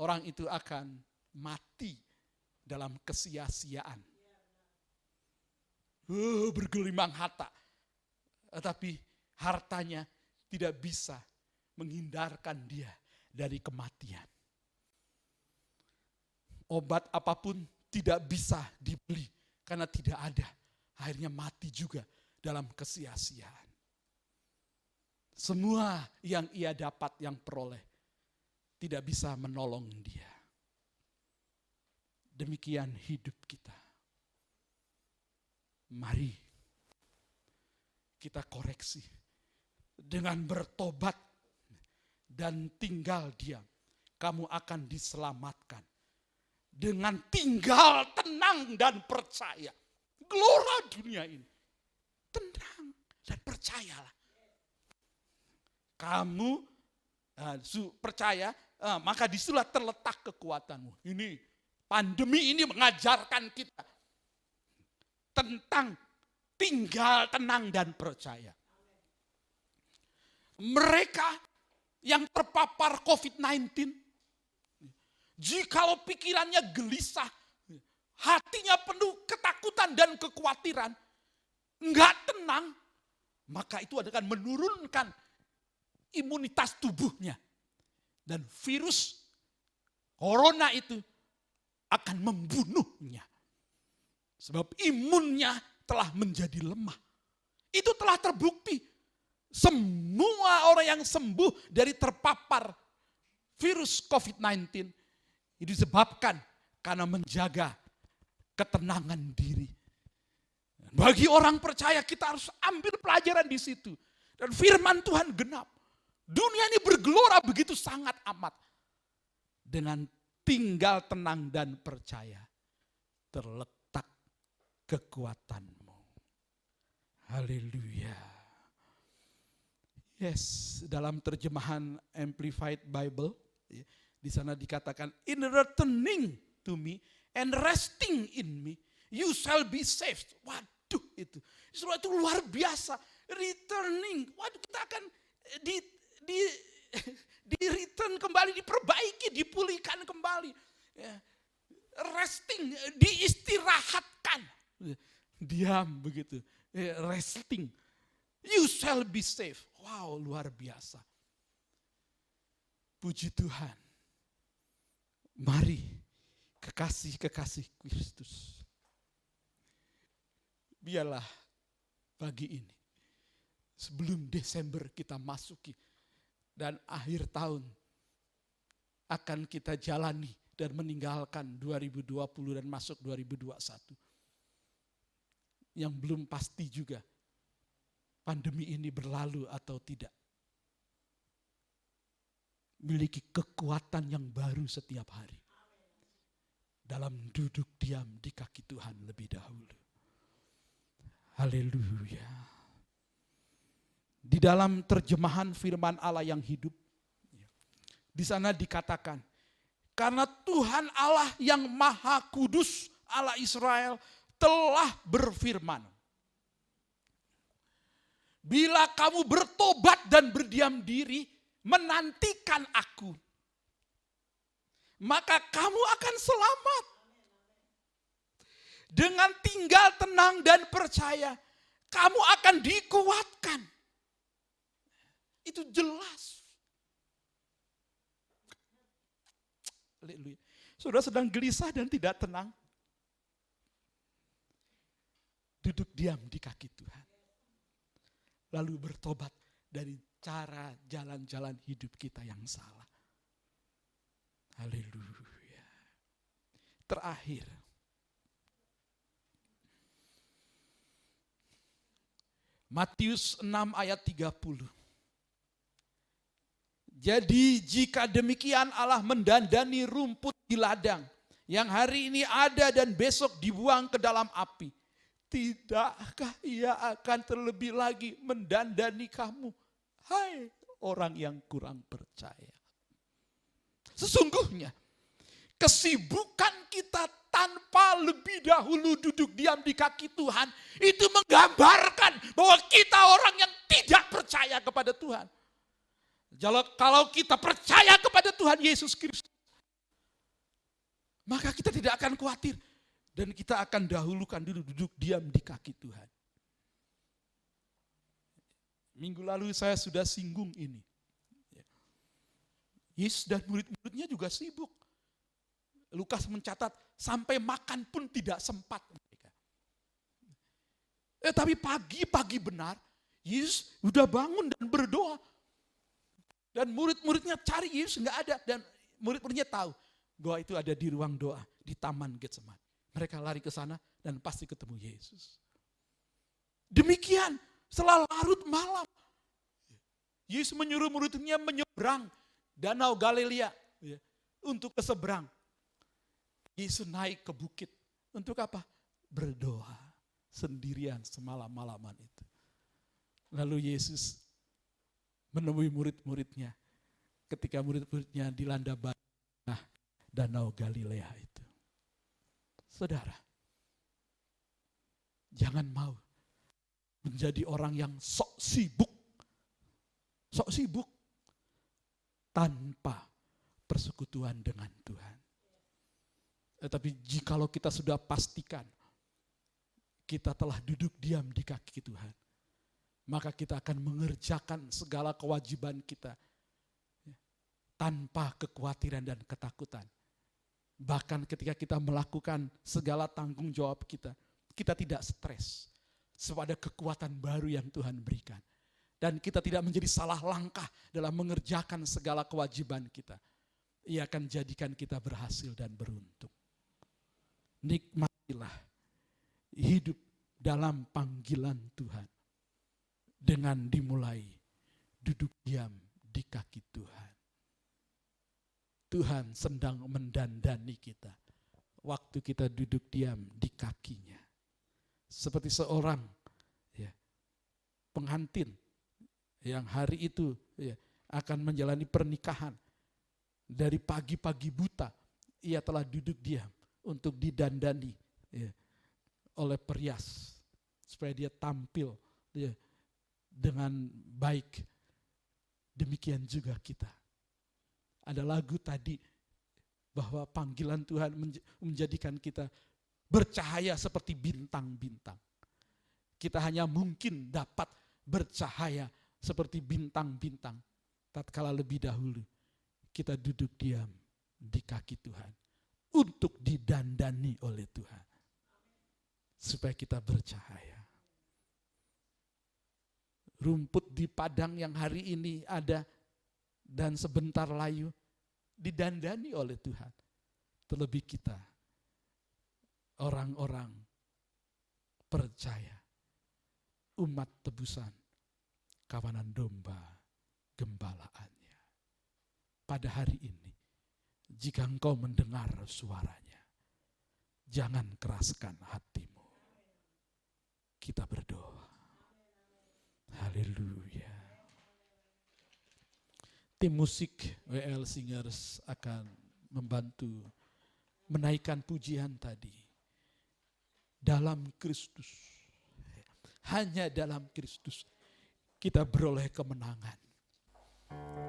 orang itu akan mati dalam kesia-siaan. Bergelimang harta. Tetapi hartanya tidak bisa menghindarkan dia dari kematian. Obat apapun tidak bisa dibeli karena tidak ada. Akhirnya mati juga dalam kesia-siaan. Semua yang ia dapat, yang peroleh, tidak bisa menolong dia. Demikian hidup kita. Mari kita koreksi dengan bertobat dan tinggal diam. Kamu akan diselamatkan dengan tinggal tenang dan percaya. Gelora dunia ini. Tenang dan percayalah. Kamu percaya, maka disitulah terletak kekuatanmu. Ini pandemi ini mengajarkan kita tentang tinggal tenang dan percaya. Mereka yang terpapar COVID-19, jikalau pikirannya gelisah, hatinya penuh ketakutan dan kekhawatiran, enggak tenang, maka itu akan menurunkan imunitas tubuhnya. Dan virus corona itu akan membunuhnya. Sebab imunnya telah menjadi lemah. Itu telah terbukti. Semua orang yang sembuh dari terpapar virus COVID-19 itu disebabkan karena menjaga ketenangan diri. Bagi orang percaya kita harus ambil pelajaran di situ. Dan firman Tuhan genap. Dunia ini bergelora begitu sangat amat. Dengan tinggal tenang dan percaya terletak kekuatanmu. Haleluya. Yes, dalam terjemahan Amplified Bible, ya, di sana dikatakan, in returning to me and resting in me, you shall be saved. Waduh, itu luar biasa. Returning, waduh, kita akan di return kembali, diperbaiki, dipulihkan kembali. Ya. Resting, diistirahatkan. Diam begitu, resting. You shall be saved. Wow, luar biasa. Puji Tuhan. Mari kekasih-kekasih Kristus. Biarlah pagi ini, sebelum Desember kita masuki, dan akhir tahun akan kita jalani dan meninggalkan 2020 dan masuk 2021. Yang belum pasti juga pandemi ini berlalu atau tidak. Miliki kekuatan yang baru setiap hari. Dalam duduk diam di kaki Tuhan lebih dahulu. Haleluya. Di dalam terjemahan firman Allah yang hidup, di sana dikatakan, karena Tuhan Allah yang Maha Kudus, Allah Israel, telah berfirman, bila kamu bertobat dan berdiam diri, menantikan aku, maka kamu akan selamat. Dengan tinggal tenang dan percaya, kamu akan dikuatkan. Itu jelas. Haleluya. Saudara sedang gelisah dan tidak tenang, duduk diam di kaki Tuhan. Lalu bertobat dari cara jalan-jalan hidup kita yang salah. Haleluya. Terakhir, Matius 6 ayat 30. Jadi jika demikian Allah mendandani rumput di ladang, yang hari ini ada dan besok dibuang ke dalam api, tidakkah Ia akan terlebih lagi mendandani kamu, hai orang yang kurang percaya. Sesungguhnya kesibukan kita tanpa lebih dahulu duduk diam di kaki Tuhan, itu menggambarkan bahwa kita orang yang tidak percaya kepada Tuhan. Kalau kita percaya kepada Tuhan Yesus Kristus, maka kita tidak akan khawatir. Dan kita akan dahulukan dulu duduk diam di kaki Tuhan. Minggu lalu saya sudah singgung ini. Yesus dan murid-muridnya juga sibuk. Lukas mencatat sampai makan pun tidak sempat mereka. Tapi pagi-pagi benar, Yesus sudah bangun dan berdoa. Dan murid-muridnya cari Yesus nggak ada. Dan murid-muridnya tahu bahwa itu ada di ruang doa di Taman Getsemani. Mereka lari ke sana dan pasti ketemu Yesus. Demikian setelah larut malam, Yesus menyuruh muridnya menyeberang Danau Galilea untuk ke seberang. Yesus naik ke bukit. Untuk apa? Berdoa sendirian semalam-malaman itu. Lalu Yesus menemui murid-muridnya ketika murid-muridnya dilanda badai Danau Galilea itu. Saudara, jangan mau menjadi orang yang sok sibuk tanpa persekutuan dengan Tuhan. Tetapi jikalau kita sudah pastikan kita telah duduk diam di kaki Tuhan, maka kita akan mengerjakan segala kewajiban kita tanpa kekhawatiran dan ketakutan. Bahkan ketika kita melakukan segala tanggung jawab kita tidak stres. Sebab ada kekuatan baru yang Tuhan berikan. Dan kita tidak menjadi salah langkah dalam mengerjakan segala kewajiban kita. Ia akan jadikan kita berhasil dan beruntung. Nikmatilah hidup dalam panggilan Tuhan. Dengan dimulai duduk diam di kaki Tuhan. Tuhan sedang mendandani kita waktu kita duduk diam di kakinya. Seperti seorang pengantin yang hari itu akan menjalani pernikahan. Dari pagi-pagi buta, ia telah duduk diam untuk didandani oleh perias. Supaya dia tampil dengan baik. Demikian juga kita. Ada lagu tadi bahwa panggilan Tuhan menjadikan kita bercahaya seperti bintang-bintang. Kita hanya mungkin dapat bercahaya seperti bintang-bintang tatkala lebih dahulu kita duduk diam di kaki Tuhan untuk didandani oleh Tuhan supaya kita bercahaya. Rumput di padang yang hari ini ada dan sebentar layu didandani oleh Tuhan. Terlebih kita, orang-orang percaya, umat tebusan, kawanan domba, gembalaannya. Pada hari ini, jika engkau mendengar suaranya, jangan keraskan hatimu. Kita berdoa. Haleluya. Tim musik WL Singers akan membantu menaikkan pujian tadi. Dalam Kristus, hanya dalam Kristus kita beroleh kemenangan.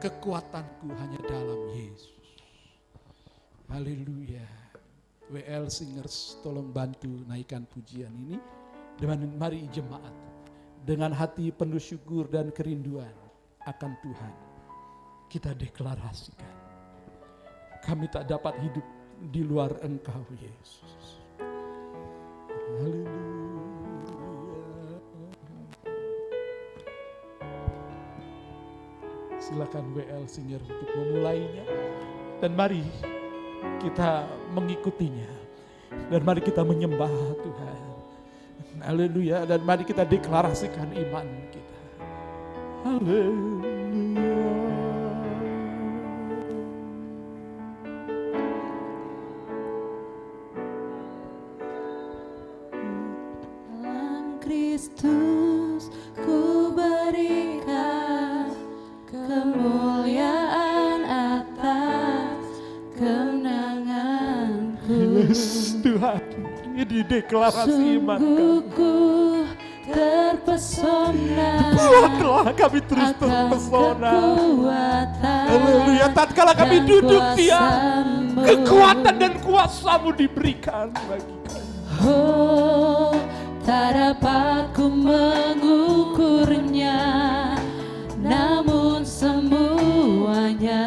Kekuatanku hanya dalam Yesus. Haleluya. WL Singers tolong bantu naikkan pujian ini. Dan mari jemaat dengan hati penuh syukur dan kerinduan akan Tuhan, kita deklarasikan, kami tak dapat hidup di luar Engkau Yesus. Haleluya. Silakan WL Singer untuk memulainya, dan mari kita mengikutinya, dan mari kita menyembah Tuhan. Haleluya, dan mari kita deklarasikan iman kita. Haleluya. Dalam Kristus ku berikan kemuliaan atas kemenanganku. Yes, Tuhan. Ini deklarasi iman kami. Sungguh ku terpesona. Buatlah kami terus terpesona. Haleluya, tatkala kami duduk diam, kekuatan dan kuasa-Mu diberikan bagi kami. Oh, tak dapat ku mengukurnya, namun semuanya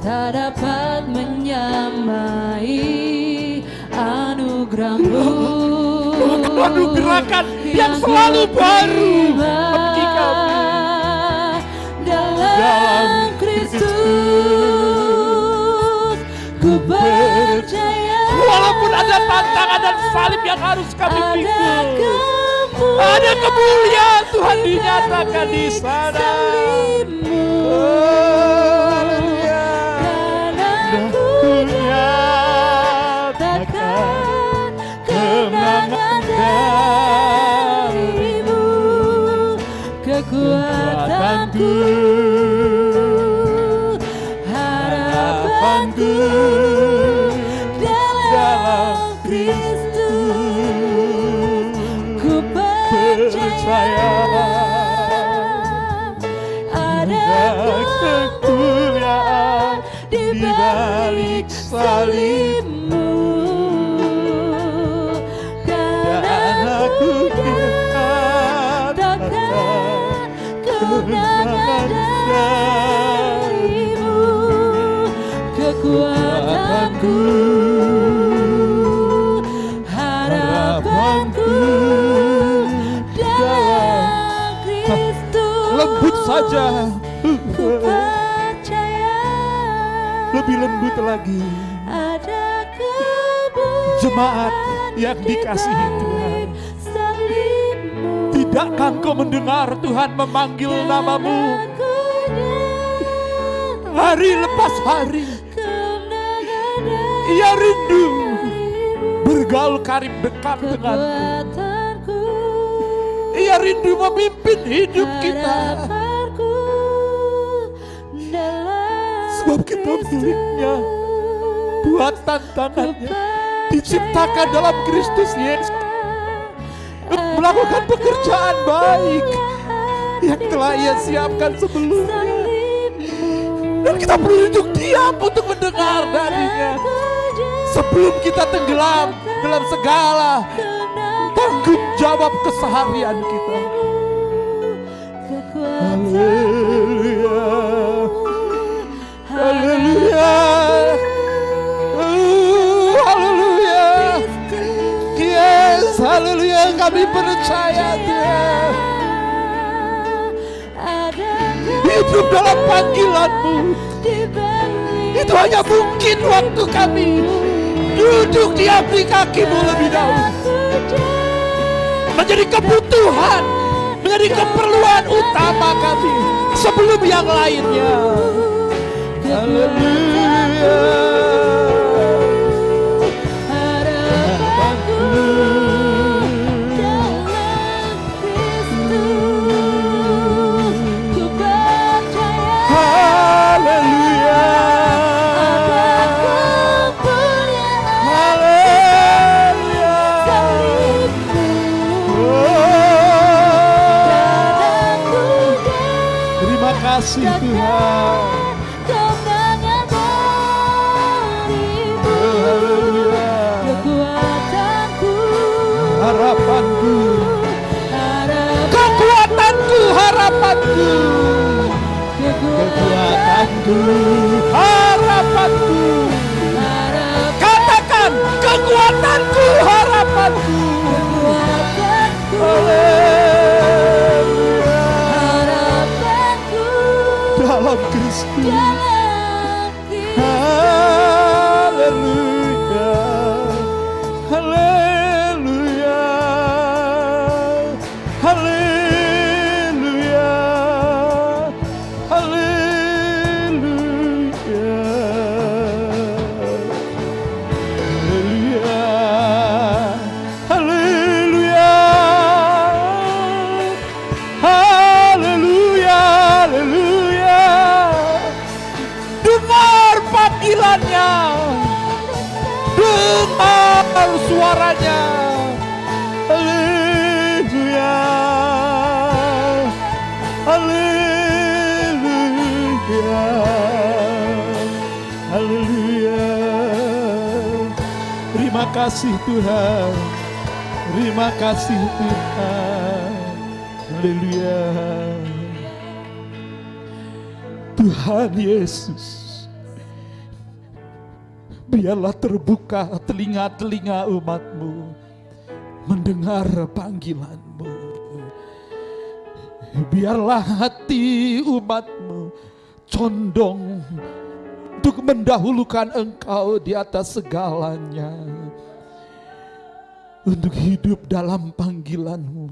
tak dapat menyamai anugerah-Mu. Anugerahkan yang selalu baru bagi kami. Dalam Kristus ku percaya. Walaupun ada tantangan dan salib yang harus kami pikul, ada kemuliaan Tuhan dinyatakan di sana. Haleluya. Ku nyatakan kemenangan dari-Mu, kekuatanku, harapanku dalam Kristus. Ku percaya ada kemuliaan di balik salib-Mu, dan aku nyatakan kemenangan dari-Mu, kekuatanku, harapanku dalam Kristus. lembut saja, Ku percaya lebih lembut lagi. ada kemuliaan Jemaat yang di dikasihi Tuhan, balik salib-Mu. tidakkah engkau mendengar Tuhan memanggil namamu hari lepas hari? Ia rindu bergaul karib dekat denganmu. Kekuatanku, Dia rindu memimpin hidup kita. Harapanku dalam Sebab kita miliknya, buatan tangannya, diciptakan dalam Kristus Yesus, melakukan pekerjaan baik yang telah Ia siapkan sebelumnya. Dan kita perlu duduk diam untuk mendengar darinya sebelum kita tenggelam dalam segala tanggung jawab keseharian kita. Haleluya, haleluya, haleluya. Yes, haleluya, kami percaya Tuhan. Hidup dalam panggilan-Mu itu hanya mungkin waktu kami duduk diam di kaki-Mu lebih dahulu. Menjadi kebutuhan, menjadi keperluan utama kami sebelum yang lainnya. Haleluya. Kasih Tuhan, kekuatanku, harapanku, kekuatanku, harapanku, kekuatanku, harapanku. Katakan kekuatanku, harapanku. Dalam Kristus. Haleluya, haleluya, haleluya, haleluya, haleluya, haleluya, haleluya, haleluya. Dengar panggilannya, dengar suaranya. Haleluya, haleluya, haleluya. Terima kasih Tuhan, terima kasih Tuhan. Haleluya. Tuhan Yesus, biarlah terbuka telinga-telinga umat-Mu mendengar panggilan-Mu. Biarlah hati umat-Mu condong untuk mendahulukan Engkau di atas segalanya, untuk hidup dalam panggilan-Mu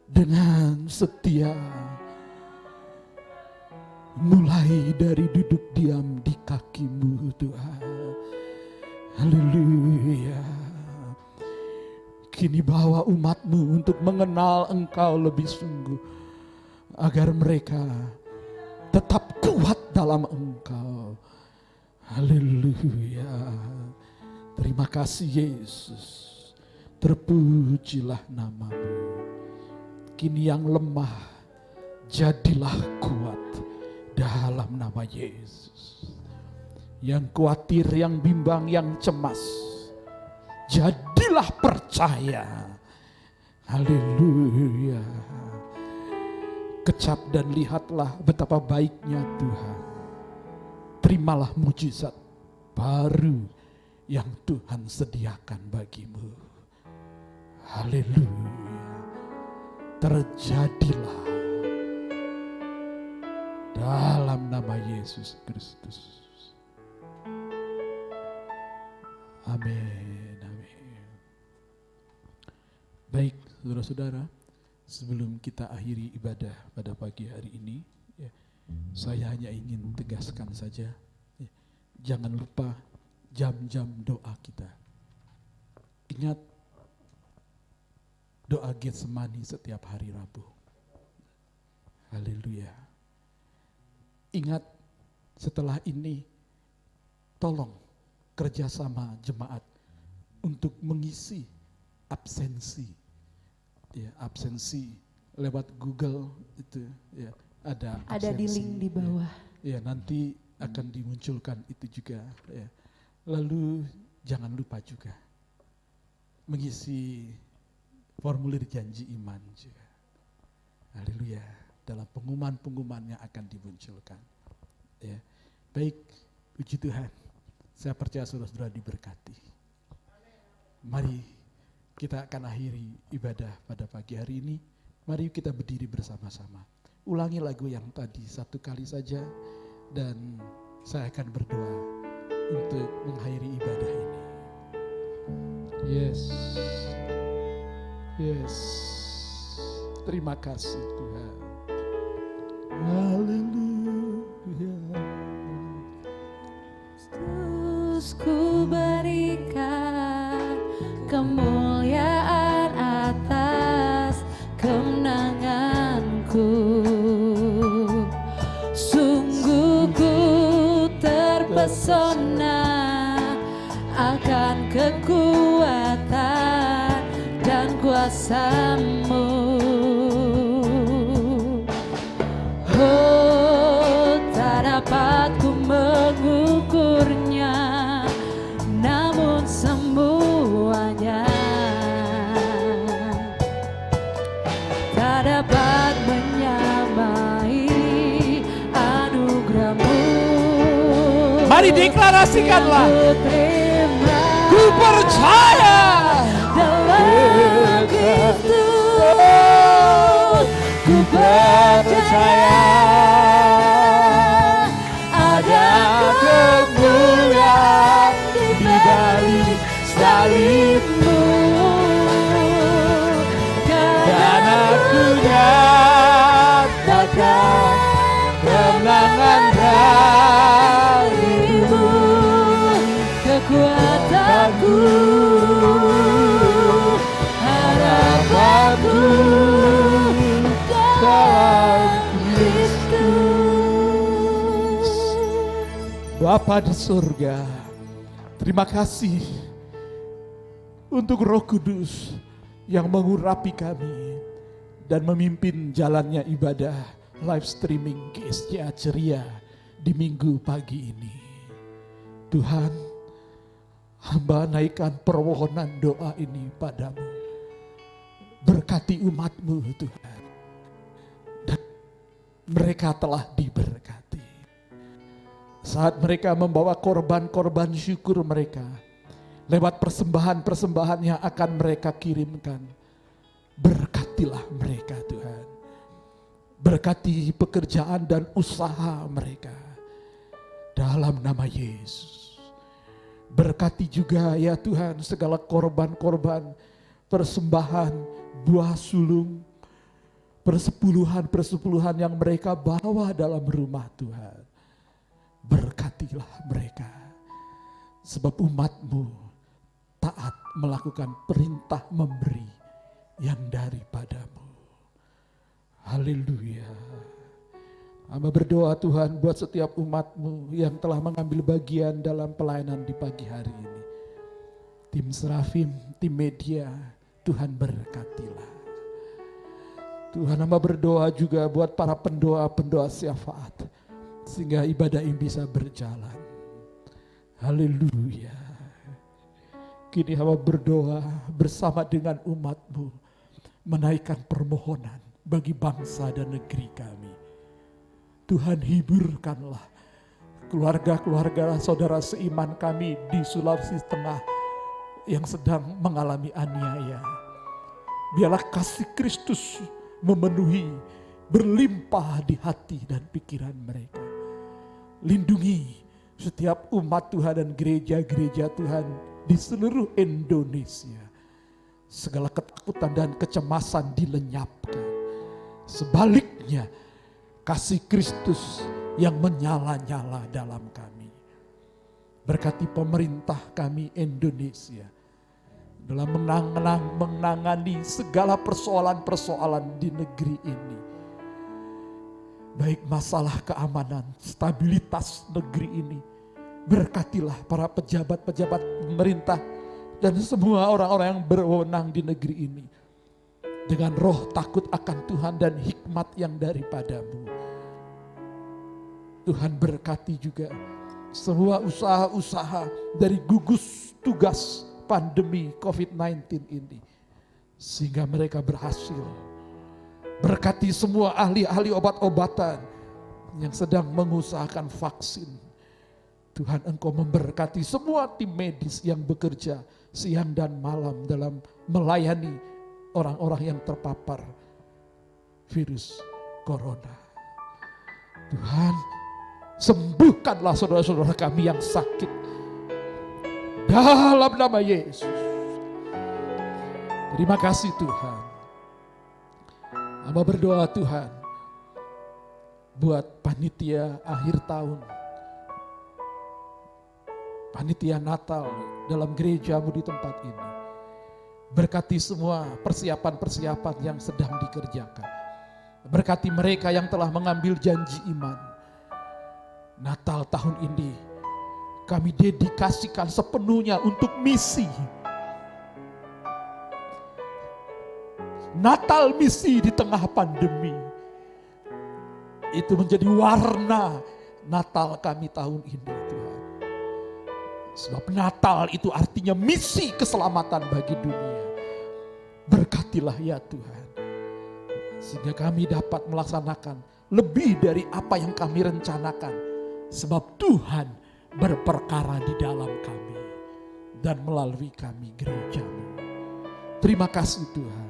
dengan setia. Mulai dari duduk diam di kaki-Mu Tuhan. Haleluya. Kini bawa umat-Mu untuk mengenal Engkau lebih sungguh, agar mereka tetap kuat dalam Engkau. Haleluya. Terima kasih Yesus. Terpujilah nama-Mu. Kini yang lemah jadilah kuat dalam nama Yesus. Yang khawatir, yang bimbang, yang cemas, jadilah percaya. Haleluya. Kecap dan lihatlah betapa baiknya Tuhan. Terimalah mujizat baru yang Tuhan sediakan bagimu. Haleluya. Terjadilah dalam nama Yesus Kristus. Amin, amin. Baik, saudara-saudara, sebelum kita akhiri ibadah pada pagi hari ini, ya, saya hanya ingin tegaskan saja, ya, jangan lupa jam-jam doa kita. Ingat, doa Getsemani setiap hari Rabu. Haleluya. Ingat, setelah ini tolong kerjasama jemaat untuk mengisi absensi. Ya, absensi lewat Google itu ya, ada Ada di absensi, link di bawah. Ya, nanti akan dimunculkan itu juga ya. Lalu jangan lupa juga mengisi formulir janji iman juga. Haleluya. Dalam pengumuman-pengumuman yang akan dimunculkan. Ya. Baik, puji Tuhan. Saya percaya saudara-saudara diberkati. Mari kita akan akhiri ibadah pada pagi hari ini. Mari kita berdiri bersama-sama. Ulangi lagu yang tadi satu kali saja dan saya akan berdoa untuk mengakhiri ibadah ini. Yes. Yes. Terima kasih Tuhan. Haleluya. Terus ku berikan kemuliaan atas kemenanganku. Sungguh ku terpesona akan kekuatan dan kuasa-Mu. Oh, tak dapat ku mengukurnya, namun semuanya tak dapat menyamai anugerah-Mu. Mari deklarasikanlah. Ku percaya dalam Kristus, ku percaya ada kemuliaan di balik salib-Mu, dan aku nyatakan kemenangan dari-Mu, kekuatanku, harapanku dalam Kristus. Bapa di surga, terima kasih untuk Roh Kudus yang mengurapi kami dan memimpin jalannya ibadah live streaming GSCA Ceria di minggu pagi ini. Tuhan, hamba naikkan permohonan doa ini padamu. Berkati umat-Mu Tuhan. Dan mereka telah diberkati. Saat mereka membawa korban-korban syukur mereka, lewat persembahan-persembahan yang akan mereka kirimkan, berkatilah mereka Tuhan. Berkati pekerjaan dan usaha mereka. Dalam nama Yesus. Berkati juga ya Tuhan segala korban-korban, persembahan, buah sulung, persepuluhan-persepuluhan yang mereka bawa dalam rumah Tuhan. Berkatilah mereka. Sebab umat-Mu taat melakukan perintah memberi yang daripada-Mu. Haleluya. Hamba berdoa Tuhan buat setiap umat-Mu yang telah mengambil bagian dalam pelayanan di pagi hari ini. Tim Serafim, tim media, Tuhan berkatilah. Tuhan, hamba berdoa juga buat para pendoa-pendoa syafaat, sehingga ibadah ini bisa berjalan. Haleluya. Kini hamba berdoa bersama dengan umat-Mu, menaikkan permohonan bagi bangsa dan negeri kami. Tuhan, hiburkanlah keluarga-keluarga saudara seiman kami di Sulawesi Tengah yang sedang mengalami aniaya. Biarlah kasih Kristus memenuhi, berlimpah di hati dan pikiran mereka. Lindungi setiap umat Tuhan dan gereja-gereja Tuhan di seluruh Indonesia. Segala ketakutan dan kecemasan dilenyapkan. Sebaliknya, kasih Kristus yang menyala-nyala dalam kami. Berkati pemerintah kami Indonesia. dalam menangani segala persoalan-persoalan di negeri ini. Baik masalah keamanan, stabilitas negeri ini. Berkatilah para pejabat-pejabat pemerintah dan semua orang-orang yang berwenang di negeri ini. Dengan roh takut akan Tuhan dan hikmat yang daripadamu. Tuhan berkati juga semua usaha-usaha dari gugus tugas pandemi COVID-19 ini. Sehingga mereka berhasil. Berkati semua ahli-ahli obat-obatan yang sedang mengusahakan vaksin. Tuhan, Engkau memberkati semua tim medis yang bekerja siang dan malam dalam melayani orang-orang yang terpapar virus corona. Tuhan, sembuhkanlah saudara-saudara kami yang sakit. Dalam nama Yesus. Terima kasih Tuhan. Hamba berdoa Tuhan, buat panitia akhir tahun, panitia Natal dalam gerejamu di tempat ini. Berkati semua persiapan-persiapan yang sedang dikerjakan. Berkati mereka yang telah mengambil janji iman. Natal tahun ini kami dedikasikan sepenuhnya untuk misi. Natal misi di tengah pandemi. Itu menjadi warna Natal kami tahun ini Tuhan. Sebab Natal itu artinya misi keselamatan bagi dunia. Berkatilah ya Tuhan. Sehingga kami dapat melaksanakan lebih dari apa yang kami rencanakan. Sebab Tuhan berperkara di dalam kami. Dan melalui kami gerejamu. Terima kasih Tuhan.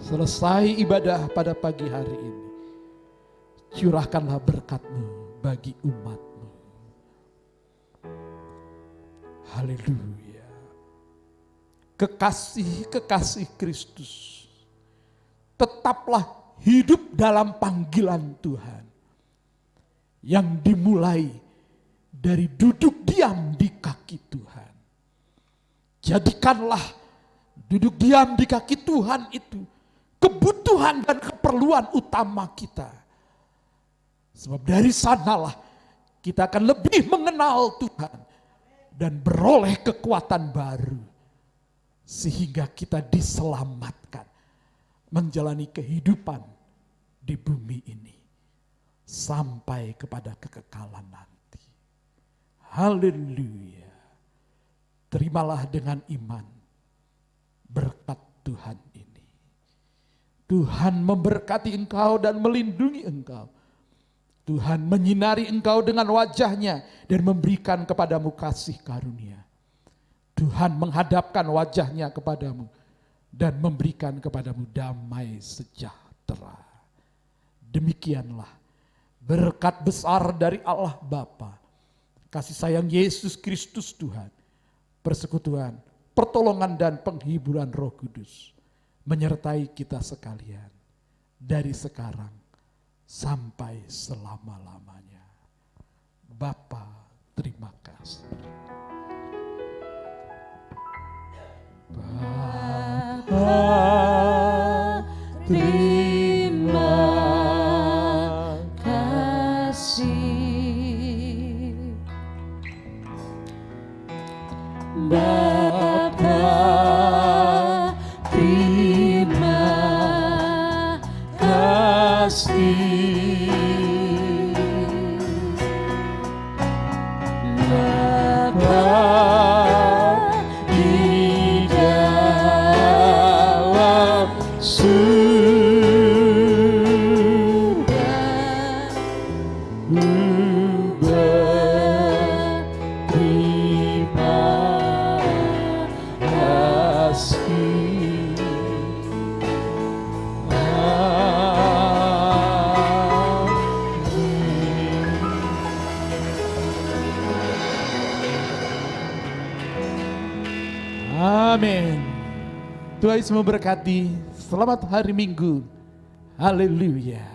Selesai ibadah pada pagi hari ini. Curahkanlah berkat-Mu bagi umat-Mu. Haleluya. Kekasih-kekasih Kristus, tetaplah hidup dalam panggilan Tuhan. Yang dimulai dari duduk diam di kaki Tuhan. Jadikanlah duduk diam di kaki Tuhan itu kebutuhan dan keperluan utama kita. Sebab dari sanalah kita akan lebih mengenal Tuhan dan beroleh kekuatan baru. Sehingga kita diselamatkan menjalani kehidupan di bumi ini. Sampai kepada kekekalan nanti. Haleluya. Terimalah dengan iman berkat Tuhan ini. Tuhan memberkati engkau dan melindungi engkau. Tuhan menyinari engkau dengan wajahnya dan memberikan kepadamu kasih karunia. Tuhan menghadapkan wajahnya kepadamu dan memberikan kepadamu damai sejahtera. Demikianlah berkat besar dari Allah Bapa, kasih sayang Yesus Kristus Tuhan, persekutuan, pertolongan dan penghiburan Roh Kudus menyertai kita sekalian dari sekarang sampai selama-lamanya. Bapa, terima kasih. Bapa, terima kasih. Bapa, terima kasih. Bapa, di dalam surga, berterima kasih. Amin. Tuhan Yesus memberkati. Selamat hari Minggu. Haleluya.